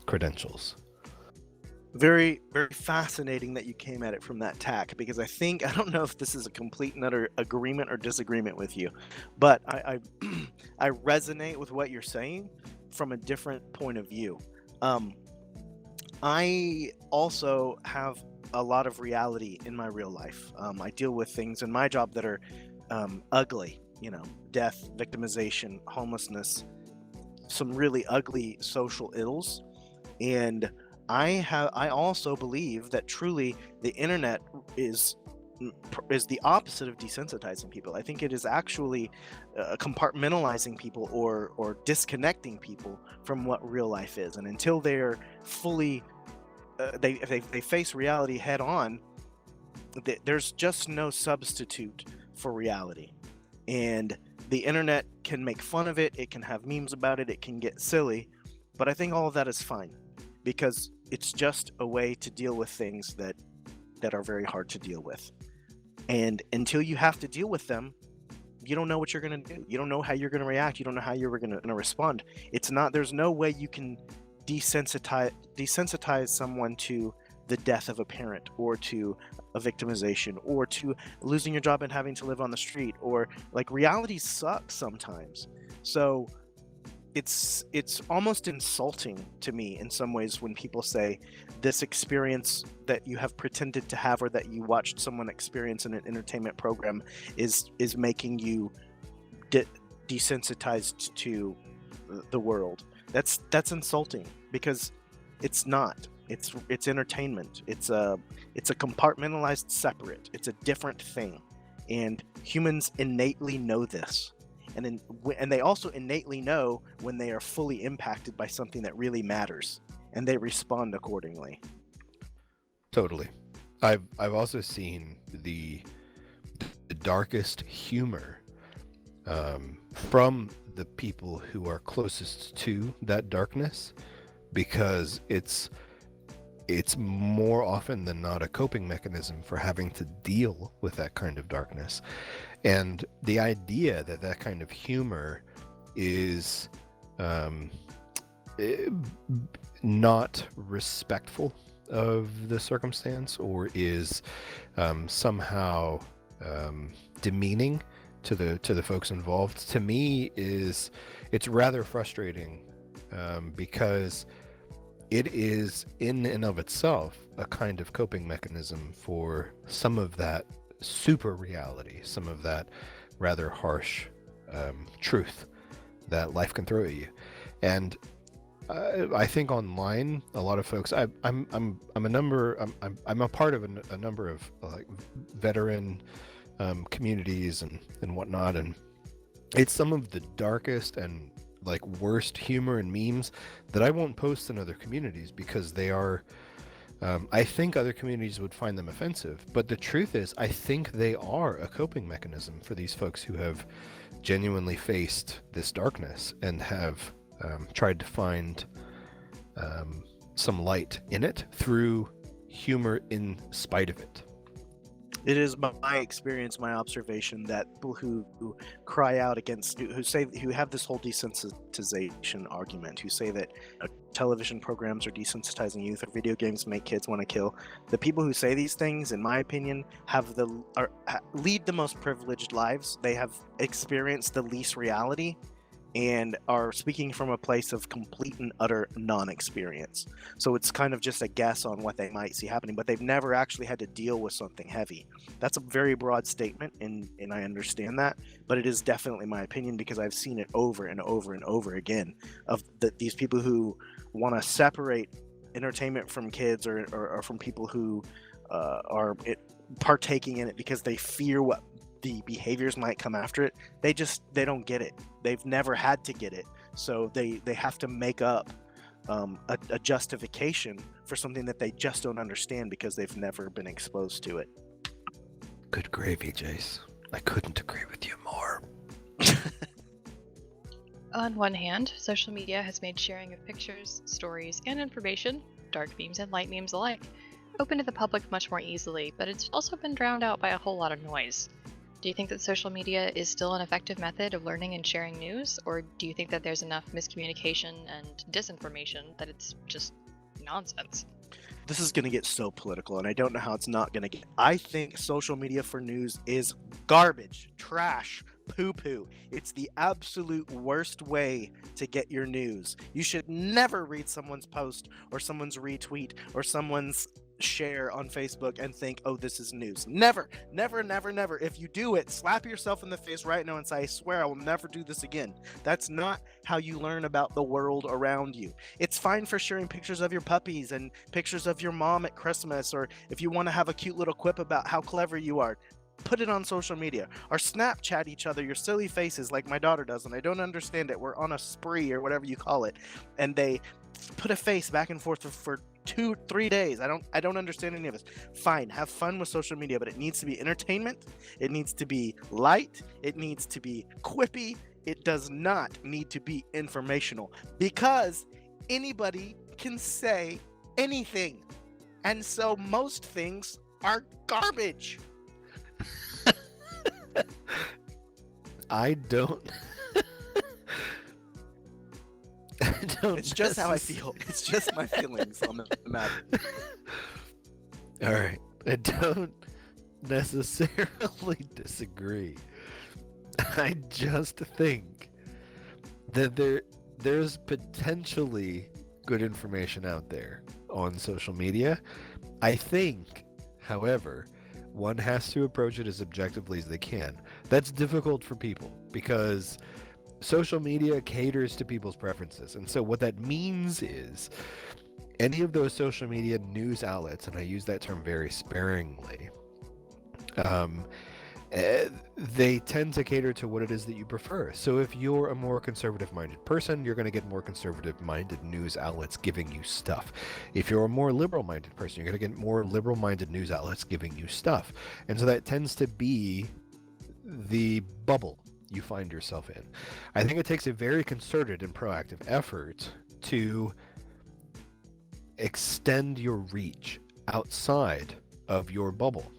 credentials. Very, very fascinating that you came at it from that tack, because I don't know if this is a complete and utter agreement or disagreement with you, but I resonate with what you're saying from a different point of view. I also have a lot of reality in my real life. I deal with things in my job that are ugly, death, victimization, homelessness, some really ugly social ills. And I also believe that truly the internet is the opposite of desensitizing people. I think it is actually compartmentalizing people or disconnecting people from what real life is. And until they're fully they face reality head on, there's just no substitute for reality. And the internet can make fun of it, it can have memes about it, it can get silly, but I think all of that is fine, because it's just a way to deal with things that that are very hard to deal with. And until you have to deal with them, you don't know what you're going to do. You don't know how you're going to react. You don't know how you're going to respond. There's no way you can desensitize someone to the death of a parent, or to a victimization, or to losing your job and having to live on the street, or like, reality sucks sometimes. So it's almost insulting to me in some ways when people say this experience that you have pretended to have, or that you watched someone experience in an entertainment program, is making you desensitized to the world. That's insulting, because it's not. It's entertainment. It's a compartmentalized separate. It's a different thing, and humans innately know this. And they also innately know when they are fully impacted by something that really matters, and they respond accordingly. Totally. I've also seen the darkest humor from the people who are closest to that darkness, because it's more often than not a coping mechanism for having to deal with that kind of darkness. And the idea that kind of humor is not respectful of the circumstance, or is somehow demeaning to the folks involved, to me it's rather frustrating, because it is in and of itself a kind of coping mechanism for some of that super reality, some of that rather harsh truth that life can throw at you. And I think online, a lot of folks, I'm a part of a number of like veteran communities and whatnot, and it's some of the darkest and like worst humor and memes that I won't post in other communities, because they are I think other communities would find them offensive, but the truth is I think they are a coping mechanism for these folks who have genuinely faced this darkness and have tried to find some light in it through humor in spite of it. It is my experience, my observation, that people who cry out against, who have this whole desensitization argument, who say that television programs are desensitizing youth, or video games make kids want to kill. The people who say these things, in my opinion, lead the most privileged lives. They have experienced the least reality, and are speaking from a place of complete and utter non-experience. So it's kind of just a guess on what they might see happening, but they've never actually had to deal with something heavy. That's a very broad statement, and I understand that, but it is definitely my opinion, because I've seen it over and over and over again, of these people who want to separate entertainment from kids, or from people who are partaking in it because they fear what the behaviors might come after it. They don't get it. They've never had to get it, so they have to make up a justification for something that they just don't understand, because they've never been exposed to it. Good gravy, Jace. I couldn't agree with you more. On one hand, social media has made sharing of pictures, stories, and information, dark memes and light memes alike, open to the public much more easily, but it's also been drowned out by a whole lot of noise. Do you think that social media is still an effective method of learning and sharing news, or do you think that there's enough miscommunication and disinformation that it's just nonsense? This is going to get so political, and I don't know how it's not going to get. I think social media for news is garbage, trash, poo-poo. It's the absolute worst way to get your news. You should never read someone's post, or someone's retweet, or someone's share on Facebook and think, oh, this is news. Never, never, never, never. If you do it, slap yourself in the face right now and say, I swear I will never do this again. That's not how you learn about the world around you. It's fine for sharing pictures of your puppies and pictures of your mom at Christmas, or if you want to have a cute little quip about how clever you are, put it on social media, or Snapchat each other your silly faces like my daughter does, and I don't understand it. We're on a spree, or whatever you call it, and they put a face back and forth for 2-3 days. I don't understand any of this. Fine, have fun with social media, but it needs to be entertainment, it needs to be light, it needs to be quippy. It does not need to be informational, because anybody can say anything, and so most things are garbage. I don't. I don't. It's just how I feel. It's just my feelings on the matter. All right. I don't necessarily disagree. I just think that there's potentially good information out there on social media. I think, however, one has to approach it as objectively as they can. That's difficult for people because social media caters to people's preferences. And so what that means is any of those social media news outlets, and I use that term very sparingly, they tend to cater to what it is that you prefer. So if you're a more conservative-minded person, you're going to get more conservative-minded news outlets giving you stuff. If you're a more liberal-minded person, you're going to get more liberal-minded news outlets giving you stuff. And so that tends to be the bubble you find yourself in. I think it takes a very concerted and proactive effort to extend your reach outside of your bubble.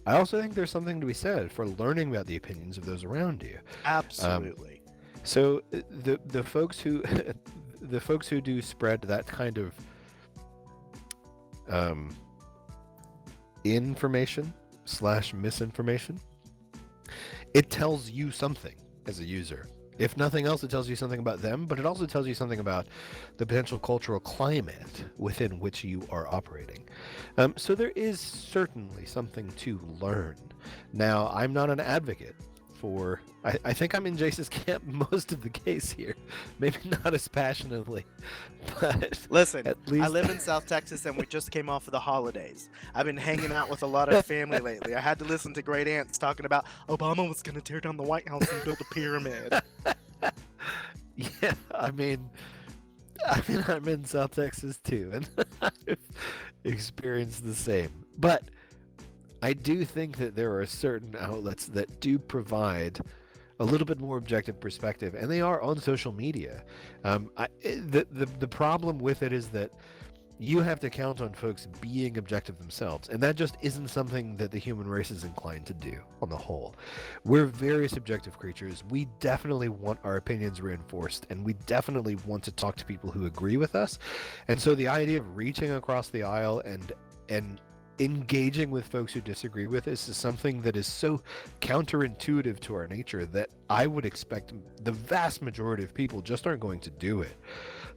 I also think there's something to be said for learning about the opinions of those around you. Absolutely. So the folks who the folks who do spread that kind of information / misinformation, it tells you something as a user. If nothing else, it tells you something about them, but it also tells you something about the potential cultural climate within which you are operating. So there is certainly something to learn. Now, I'm not an advocate for... I think I'm in Jace's camp most of the case here. Maybe not as passionately, but... Listen, at least... I live in South Texas and we just came off of the holidays. I've been hanging out with a lot of family lately. I had to listen to great aunts talking about Obama was going to tear down the White House and build a pyramid. Yeah, I mean, I'm in South Texas too, and I've experienced the same. But I do think that there are certain outlets that do provide a little bit more objective perspective, and they are on social media. The problem with it is that you have to count on folks being objective themselves, and that just isn't something that the human race is inclined to do on the whole. We're very subjective creatures. We definitely want our opinions reinforced, and we definitely want to talk to people who agree with us. And so the idea of reaching across the aisle and engaging with folks who disagree with us is something that is so counterintuitive to our nature that I would expect the vast majority of people just aren't going to do it.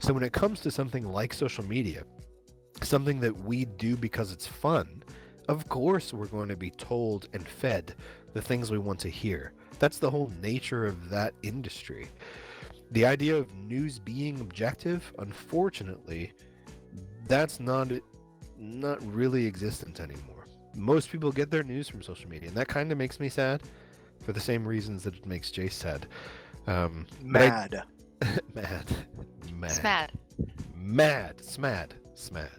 So when it comes to something like social media, something that we do because it's fun, of course we're going to be told and fed the things we want to hear. That's the whole nature of that industry. The idea of news being objective, unfortunately, that's not really existent anymore. Most people get their news from social media, and that kind of makes me sad for the same reasons that it makes Jace sad. Mad. Smad.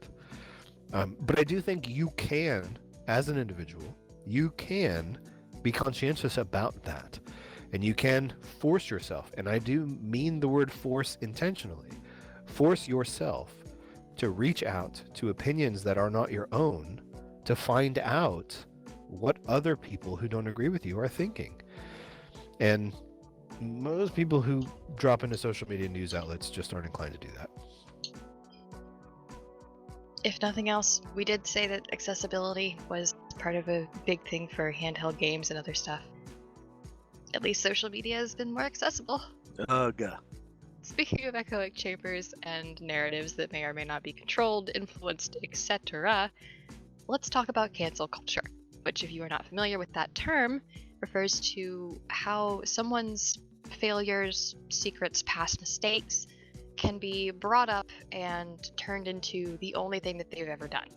But I do think you can, as an individual, you can be conscientious about that. And you can force yourself, and I do mean the word force intentionally, force yourself to reach out to opinions that are not your own to find out what other people who don't agree with you are thinking. And most people who drop into social media news outlets just aren't inclined to do that. If nothing else, we did say that accessibility was part of a big thing for handheld games and other stuff. At least social media has been more accessible. Ugh. Speaking of echoic chambers and narratives that may or may not be controlled, influenced, etc., let's talk about cancel culture, which, if you are not familiar with that term, refers to how someone's failures, secrets, past mistakes can be brought up and turned into the only thing that they've ever done.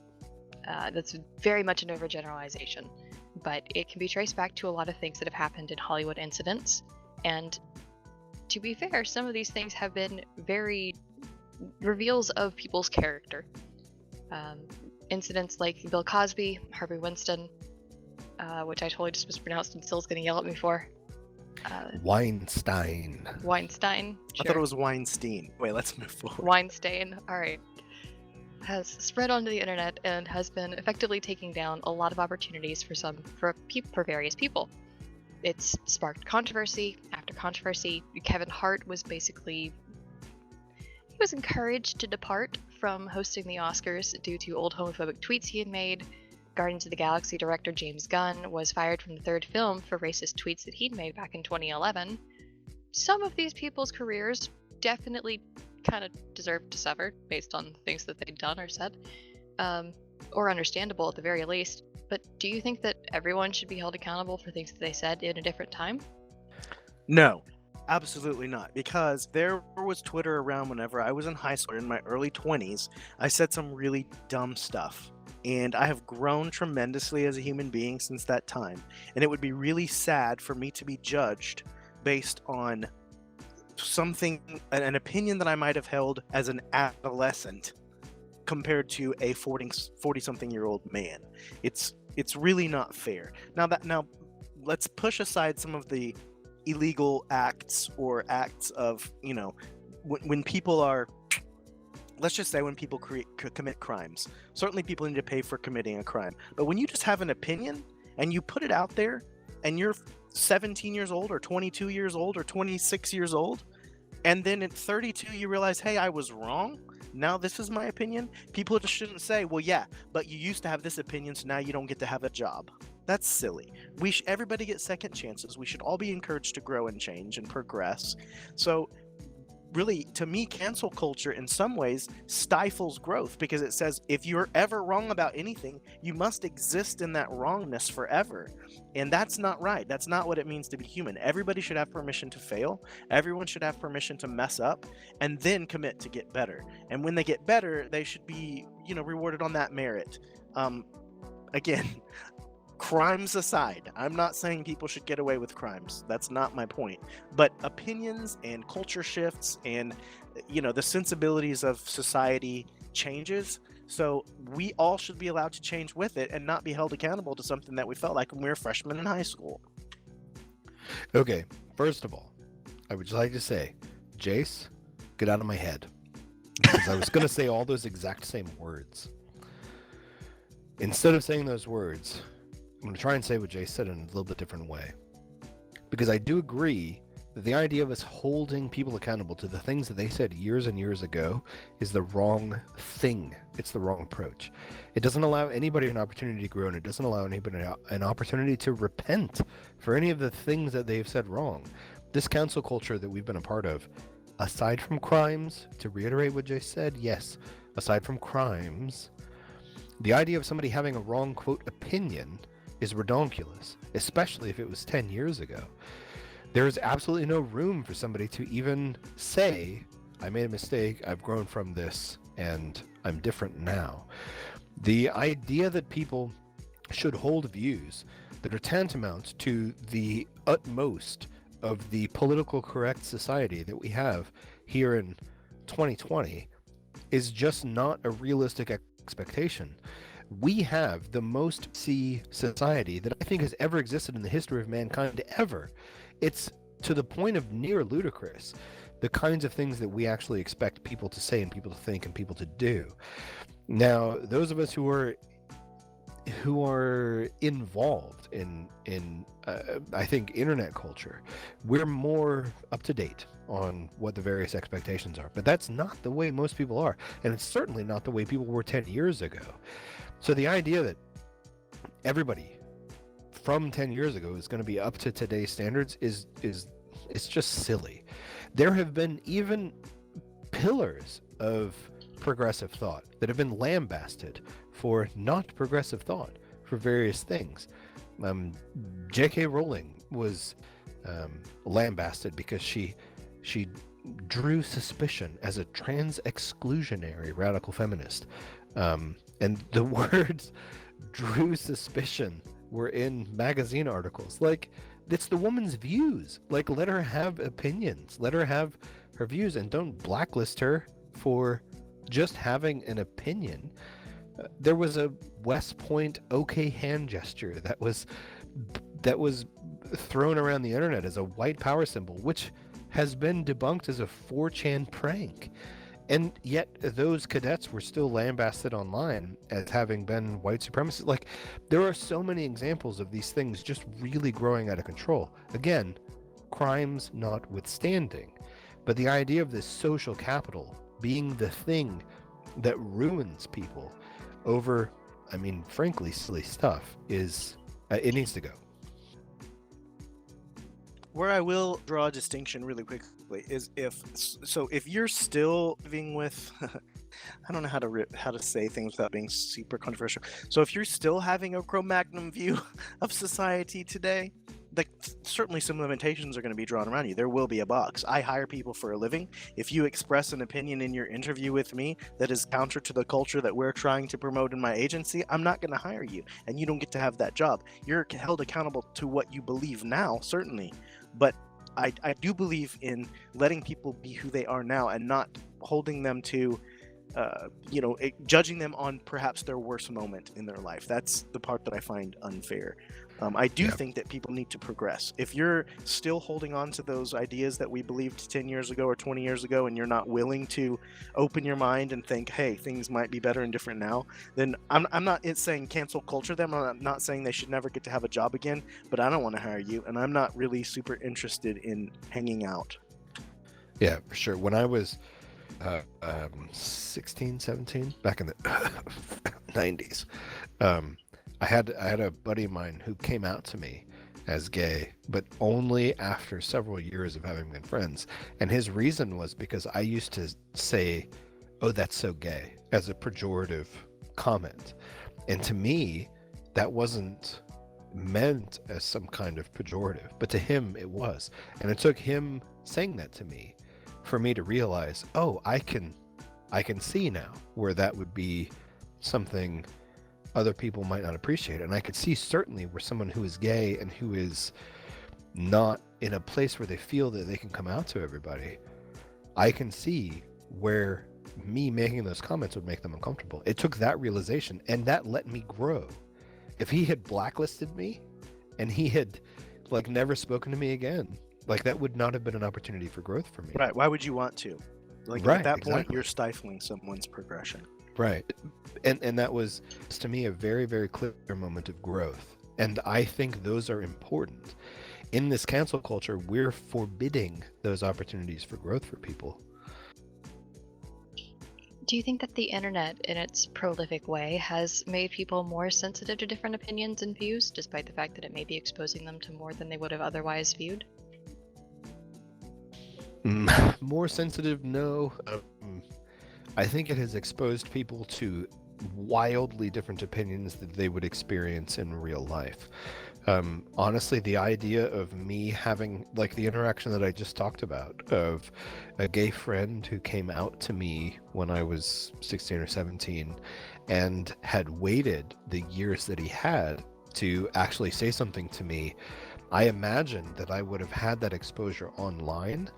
That's very much an overgeneralization, but it can be traced back to a lot of things that have happened in Hollywood incidents. And to be fair, some of these things have been very reveals of people's character. Incidents like Bill Cosby, Harvey Weinstein, which I totally just mispronounced and Sill's gonna yell at me for. Weinstein. Sure. I thought it was Weinstein. Wait, let's move forward. Weinstein. All right. has spread onto the internet and has been effectively taking down a lot of opportunities for various people. It's sparked controversy after controversy. Kevin Hart was encouraged to depart from hosting the Oscars due to old homophobic tweets he had made. Guardians of the Galaxy director James Gunn was fired from the third film for racist tweets that he'd made back in 2011. Some of these people's careers definitely kind of deserve to suffer based on things that they'd done or said, or understandable at the very least. But do you think that everyone should be held accountable for things that they said in a different time? No, absolutely not. Because there was Twitter around whenever I was in high school, in my early 20s. I said some really dumb stuff. And I have grown tremendously as a human being since that time. And it would be really sad for me to be judged based on something, an opinion that I might have held as an adolescent compared to a 40-something-year-old man. It's really not fair. Now let's push aside some of the illegal acts or acts of, when people are, let's just say when people commit crimes. Certainly people need to pay for committing a crime. But when you just have an opinion and you put it out there and you're 17 years old or 22 years old or 26 years old, and then at 32 you realize, hey, I was wrong. Now this is my opinion. People just shouldn't say, well, yeah, but you used to have this opinion, so now you don't get to have a job. That's silly. Everybody gets second chances. We should all be encouraged to grow and change and progress. So really, to me, cancel culture in some ways stifles growth, because it says if you're ever wrong about anything, you must exist in that wrongness forever. And that's not right. That's not what it means to be human. Everybody should have permission to fail. Everyone should have permission to mess up and then commit to get better. And when they get better, they should be, rewarded on that merit. Again, crimes aside, I'm not saying people should get away with crimes. That's not my point. But opinions and culture shifts and, the sensibilities of society changes. So we all should be allowed to change with it and not be held accountable to something that we felt like when we were freshmen in high school. Okay, first of all, I would just like to say, Jace, get out of my head. Because I was going to say all those exact same words. Instead of saying those words, I'm going to try and say what Jace said in a little bit different way. Because I do agree that the idea of us holding people accountable to the things that they said years and years ago is the wrong thing. It's the wrong approach. It doesn't allow anybody an opportunity to grow, and it doesn't allow anybody an opportunity to repent for any of the things that they've said wrong. This cancel culture that we've been a part of, aside from crimes, to reiterate what Jace said, yes, aside from crimes, the idea of somebody having a wrong, quote, opinion is redonkulous, especially if it was 10 years ago. There is absolutely no room for somebody to even say, I made a mistake, I've grown from this, and I'm different now. The idea that people should hold views that are tantamount to the utmost of the political correct society that we have here in 2020 is just not a realistic expectation. We have the most see society that I think has ever existed in the history of mankind ever. It's to the point of near ludicrous, the kinds of things that we actually expect people to say and people to think and people to do. Now, those of us who are involved in I think internet culture, we're more up to date on what the various expectations are, but that's not the way most people are, and it's certainly not the way people were 10 years ago. So the idea that everybody from 10 years ago is going to be up to today's standards is it's just silly. There have been even pillars of progressive thought that have been lambasted for not progressive thought for various things. J.K. Rowling was lambasted because she drew suspicion as a trans-exclusionary radical feminist. And the words drew suspicion were in magazine articles. Like, it's the woman's views. Like, let her have opinions. Let her have her views, and don't blacklist her for just having an opinion. There was a West Point okay hand gesture that was thrown around the internet as a white power symbol, which has been debunked as a 4chan prank. And yet those cadets were still lambasted online as having been white supremacists. Like, there are so many examples of these things just really growing out of control. Again, crimes notwithstanding. But the idea of this social capital being the thing that ruins people over, I mean, frankly, silly stuff is, it needs to go. Where I will draw a distinction really quickly is if you're still living with I don't know how to say things without being super controversial. So if you're still having a Cro-Magnon view of society today, like, certainly some limitations are going to be drawn around you. There will be a box. I hire people for a living. If you express an opinion in your interview with me that is counter to the culture that we're trying to promote in my agency, I'm not going to hire you, and you don't get to have that job. You're held accountable to what you believe now, certainly, but I do believe in letting people be who they are now and not holding them to judging them on perhaps their worst moment in their life. That's the part that I find unfair. I do think that people need to progress. If you're still holding on to those ideas that we believed 10 years ago or 20 years ago, and you're not willing to open your mind and think, hey, things might be better and different now, then I'm not saying cancel culture them. I'm not saying they should never get to have a job again, but I don't want to hire you, and I'm not really super interested in hanging out. Yeah, for sure. When I was 16, 17, back in the 90s, I had a buddy of mine who came out to me as gay, but only after several years of having been friends. And his reason was because I used to say, "Oh, that's so gay," as a pejorative comment. And to me, that wasn't meant as some kind of pejorative, but to him it was. And it took him saying that to me for me to realize, oh, I can see now where that would be something other people might not appreciate. And I could see certainly where someone who is gay and who is not in a place where they feel that they can come out to everybody, I can see where me making those comments would make them uncomfortable. It took that realization, and that let me grow. If he had blacklisted me and he had like never spoken to me again, like, that would not have been an opportunity for growth for me. Right. Why would you want to? Like, right, at that exactly. point, you're stifling someone's progression. Right. And that was, to me, a very, very clear moment of growth. And I think those are important. In this cancel culture, we're forbidding those opportunities for growth for people. Do you think that the internet, in its prolific way, has made people more sensitive to different opinions and views, despite the fact that it may be exposing them to more than they would have otherwise viewed? More sensitive, no. I think it has exposed people to wildly different opinions that they would experience in real life. Honestly, the idea of me having, like, the interaction that I just talked about, of a gay friend who came out to me when I was 16 or 17 and had waited the years that he had to actually say something to me, I imagine that I would have had that exposure online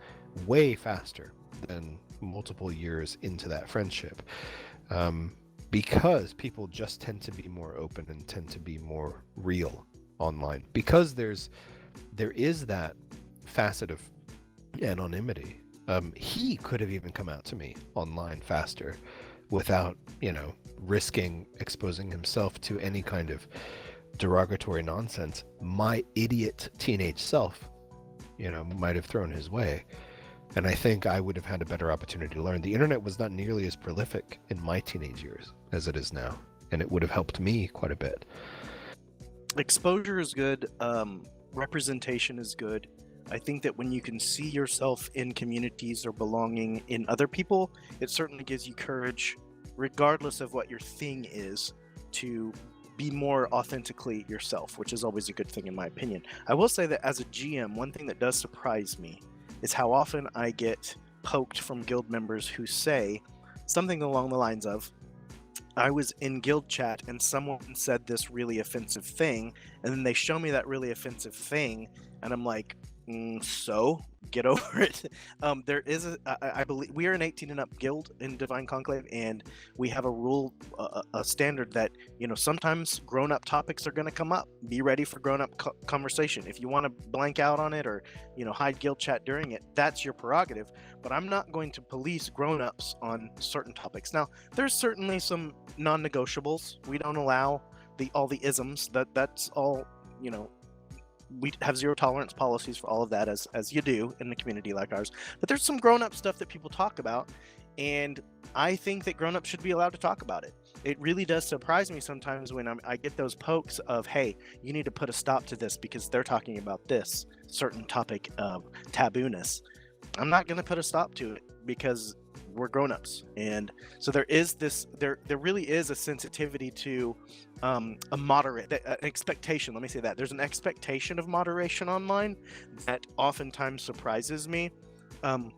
way faster than multiple years into that friendship, because people just tend to be more open and tend to be more real online, because there is that facet of anonymity. He could have even come out to me online faster without, risking exposing himself to any kind of derogatory nonsense my idiot teenage self, might have thrown his way. And I think I would have had a better opportunity to learn. The internet was not nearly as prolific in my teenage years as it is now, and it would have helped me quite a bit. Exposure is good. Representation is good. I think that when you can see yourself in communities or belonging in other people, it certainly gives you courage, regardless of what your thing is, to be more authentically yourself, which is always a good thing in my opinion. I will say that as a GM, one thing that does surprise me is how often I get poked from guild members who say something along the lines of, I was in guild chat and someone said this really offensive thing, and then they show me that really offensive thing, and I'm like, So get over it. There is I believe we are an 18 and up guild in Divine Conclave, and we have a rule, a standard that sometimes grown up topics are going to come up. Be ready for grown up conversation. If you want to blank out on it or hide guild chat during it, that's your prerogative. But I'm not going to police grown ups on certain topics. Now, there's certainly some non-negotiables. We don't allow all the isms. That's all. We have zero tolerance policies for all of that, as you do in a community like ours. But there's some grown-up stuff that people talk about, and I think that grown-ups should be allowed to talk about it. It really does surprise me sometimes when I get those pokes of, hey, you need to put a stop to this because they're talking about this certain topic of tabooness. I'm not going to put a stop to it because we're grown-ups. And so there really is a sensitivity to a moderate an expectation. Let me say that there's an expectation of moderation online that oftentimes surprises me. And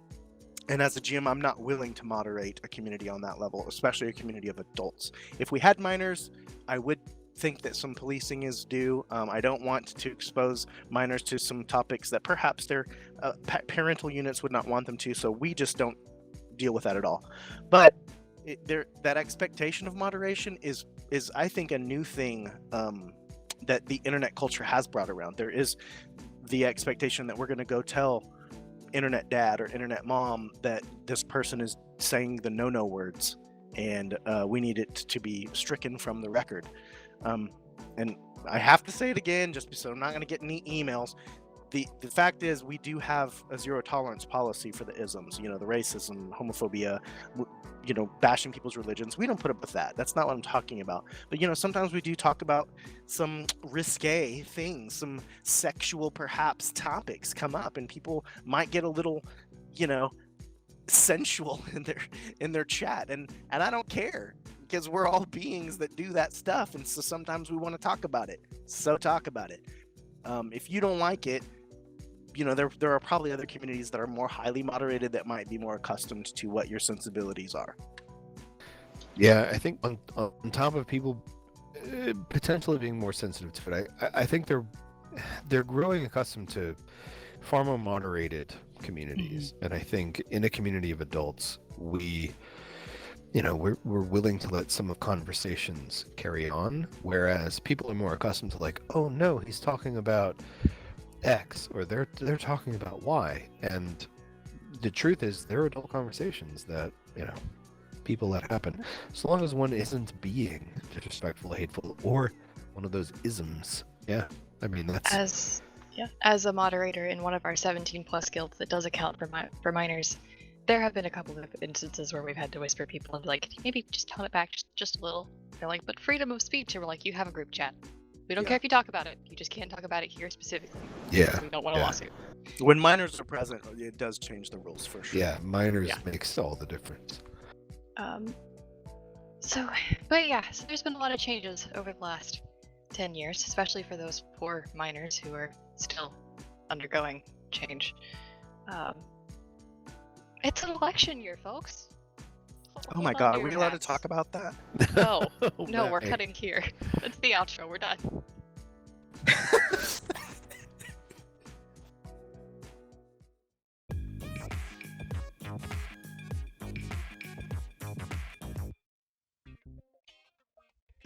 as a GM, I'm not willing to moderate a community on that level, especially a community of adults. If we had minors, I would think that some policing is due. I don't want to expose minors to some topics that perhaps their parental units would not want them to, so we just don't deal with that at all. But that expectation of moderation is I think a new thing that the internet culture has brought around. There is the expectation that we're going to go tell internet dad or internet mom that this person is saying the no words, and we need it to be stricken from the record. And I have to say it again, just so I'm not going to get any emails. The fact is, we do have a zero tolerance policy for the isms, the racism, homophobia, bashing people's religions. We don't put up with that. That's not what I'm talking about. But, sometimes we do talk about some risque things, some sexual, perhaps, topics come up, and people might get a little, sensual in their chat. And I don't care, because we're all beings that do that stuff. And so sometimes we want to talk about it. So talk about it. If you don't like it, there are probably other communities that are more highly moderated that might be more accustomed to what your sensibilities are. Yeah, I think on top of people potentially being more sensitive to it, I think they're growing accustomed to far more moderated communities. Mm-hmm. And I think in a community of adults, we're willing to let some of conversations carry on, whereas people are more accustomed to like, oh no, he's talking about X, or they're talking about Y. And the truth is, they're adult conversations that people let happen, so long as one isn't being disrespectful, hateful, or one of those isms. Yeah, I mean, that's as a moderator in one of our 17 plus guilds that does account for minors, there have been a couple of instances where we've had to whisper people and be like, maybe just tone it back just a little. They're like, but freedom of speech. And we're like, you have a group chat. We don't care if you talk about it. You just can't talk about it here specifically. Yeah. We don't want a lawsuit. When minors are present, it does change the rules for sure. Yeah, minors makes all the difference. So there's been a lot of changes over the last 10 years, especially for those poor minors who are still undergoing change. It's an election year, folks. Oh my God, are we allowed to talk about that? No, no, we're cutting here. That's the outro, we're done.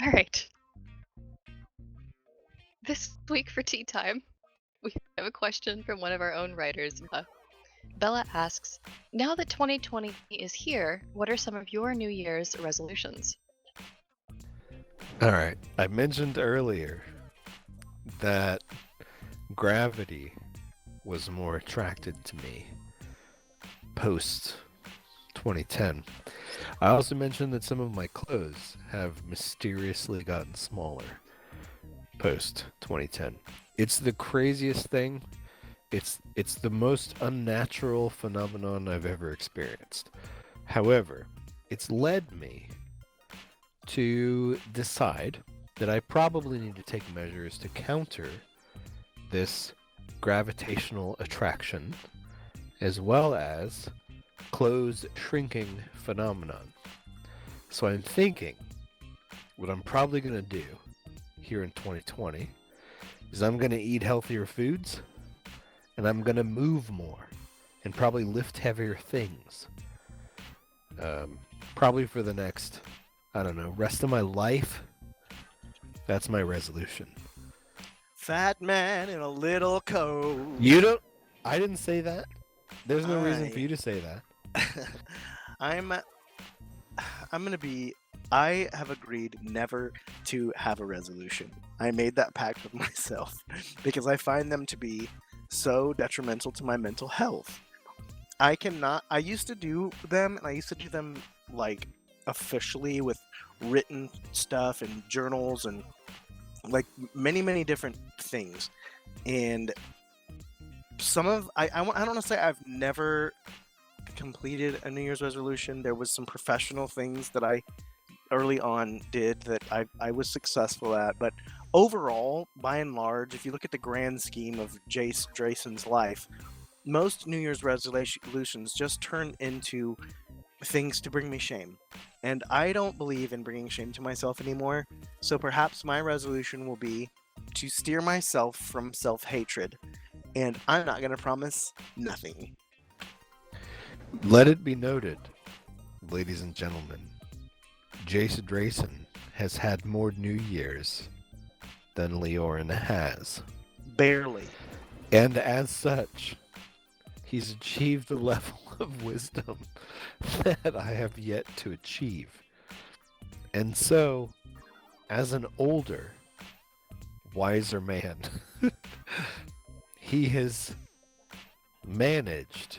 All right. This week for tea time, we have a question from one of our own writers. Bella asks, now that 2020 is here, what are some of your New Year's resolutions? All right. I mentioned earlier that gravity was more attracted to me post 2010. I also mentioned that some of my clothes have mysteriously gotten smaller post 2010. It's the craziest thing. It's the most unnatural phenomenon I've ever experienced. However, it's led me to decide that I probably need to take measures to counter this gravitational attraction, as well as clothes shrinking phenomenon. So I'm thinking what I'm probably going to do here in 2020 is I'm going to eat healthier foods, and I'm going to move more and probably lift heavier things. Probably for the next, I don't know, rest of my life. That's my resolution. Fat man in a little coat. I didn't say that. There's no reason for you to say that. I have agreed never to have a resolution. I made that pact with myself because I find them to be so detrimental to my mental health. I used to do them, and I used to do them like officially with written stuff and journals and like many different things. And I don't want to say I've never completed a New Year's resolution. There was some professional things that I early on did that I was successful at, but overall, by and large, if you look at the grand scheme of Jace Drayson's life, most New Year's resolutions just turn into things to bring me shame. And I don't believe in bringing shame to myself anymore, so perhaps my resolution will be to steer myself from self-hatred, and I'm not going to promise nothing. Let it be noted, ladies and gentlemen, Jace Drayson has had more New Year's than Leorin has. Barely. And as such, he's achieved a level of wisdom that I have yet to achieve. And so, as an older, wiser man, he has managed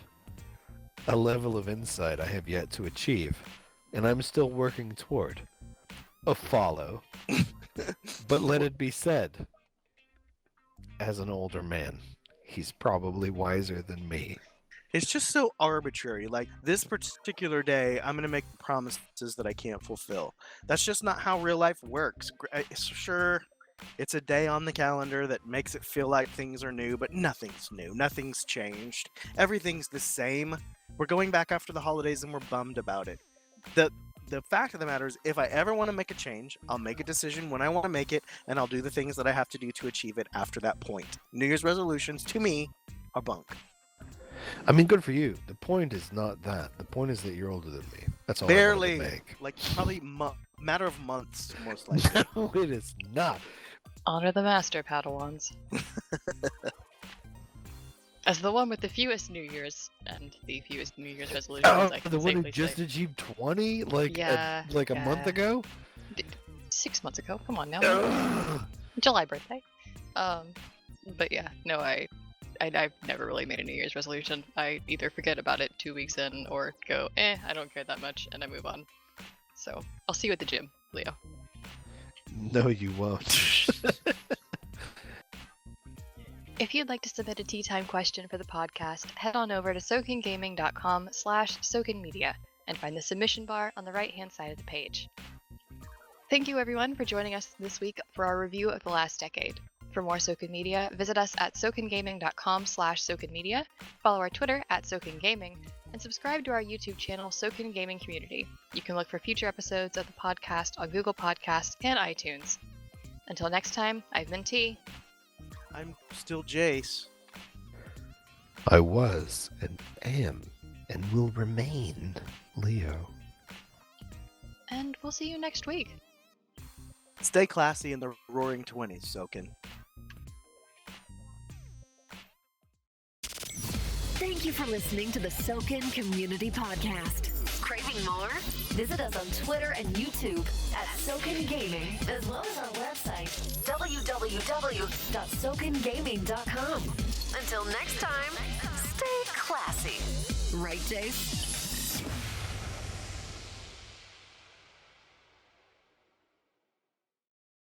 a level of insight I have yet to achieve, and I'm still working toward a follow. But let it be said, as an older man, he's probably wiser than me. It's just so arbitrary. Like, this particular day, I'm going to make promises that I can't fulfill. That's just not how real life works. Sure, it's a day on the calendar that makes it feel like things are new, but nothing's new. Nothing's changed. Everything's the same. We're going back after the holidays and we're bummed about it. The fact of the matter is, if I ever want to make a change, I'll make a decision when I want to make it, and I'll do the things that I have to do to achieve it after that point. New Year's resolutions, to me, are bunk. I mean, good for you. The point is not that. The point is that you're older than me. That's all Barely. I wanted to make. Like, probably matter of months, most likely. No, it is not. Honor the master, Padawans. As the one with the fewest New Year's and the fewest New Year's resolutions, I can the one who safely just say. achieved 20? Like, Yeah, a month ago? 6 months ago. Come on now. Ugh. July birthday. But yeah, no, I've never really made a New Year's resolution. I either forget about it 2 weeks in or go, I don't care that much, and I move on. So I'll see you at the gym, Leo. No, you won't. If you'd like to submit a tea time question for the podcast, head on over to sokangaming.com/SokanMedia and find the submission bar on the right-hand side of the page. Thank you everyone for joining us this week for our review of the last decade. For more Sokan Media, visit us at sokangaming.com/SokanMedia, follow our Twitter at SokanGaming, and subscribe to our YouTube channel, Sokan Gaming Community. You can look for future episodes of the podcast on Google Podcasts and iTunes. Until next time, I've been T. I'm still Jace. I was and am and will remain Leo. And we'll see you next week. Stay classy in the roaring 20s, Sokan. Thank you for listening to the Sokan Community Podcast. Craving more? Visit us on Twitter and YouTube at Sokan Gaming, as well as our website, www.sokangaming.com. Until next time, stay classy. Right, Jace?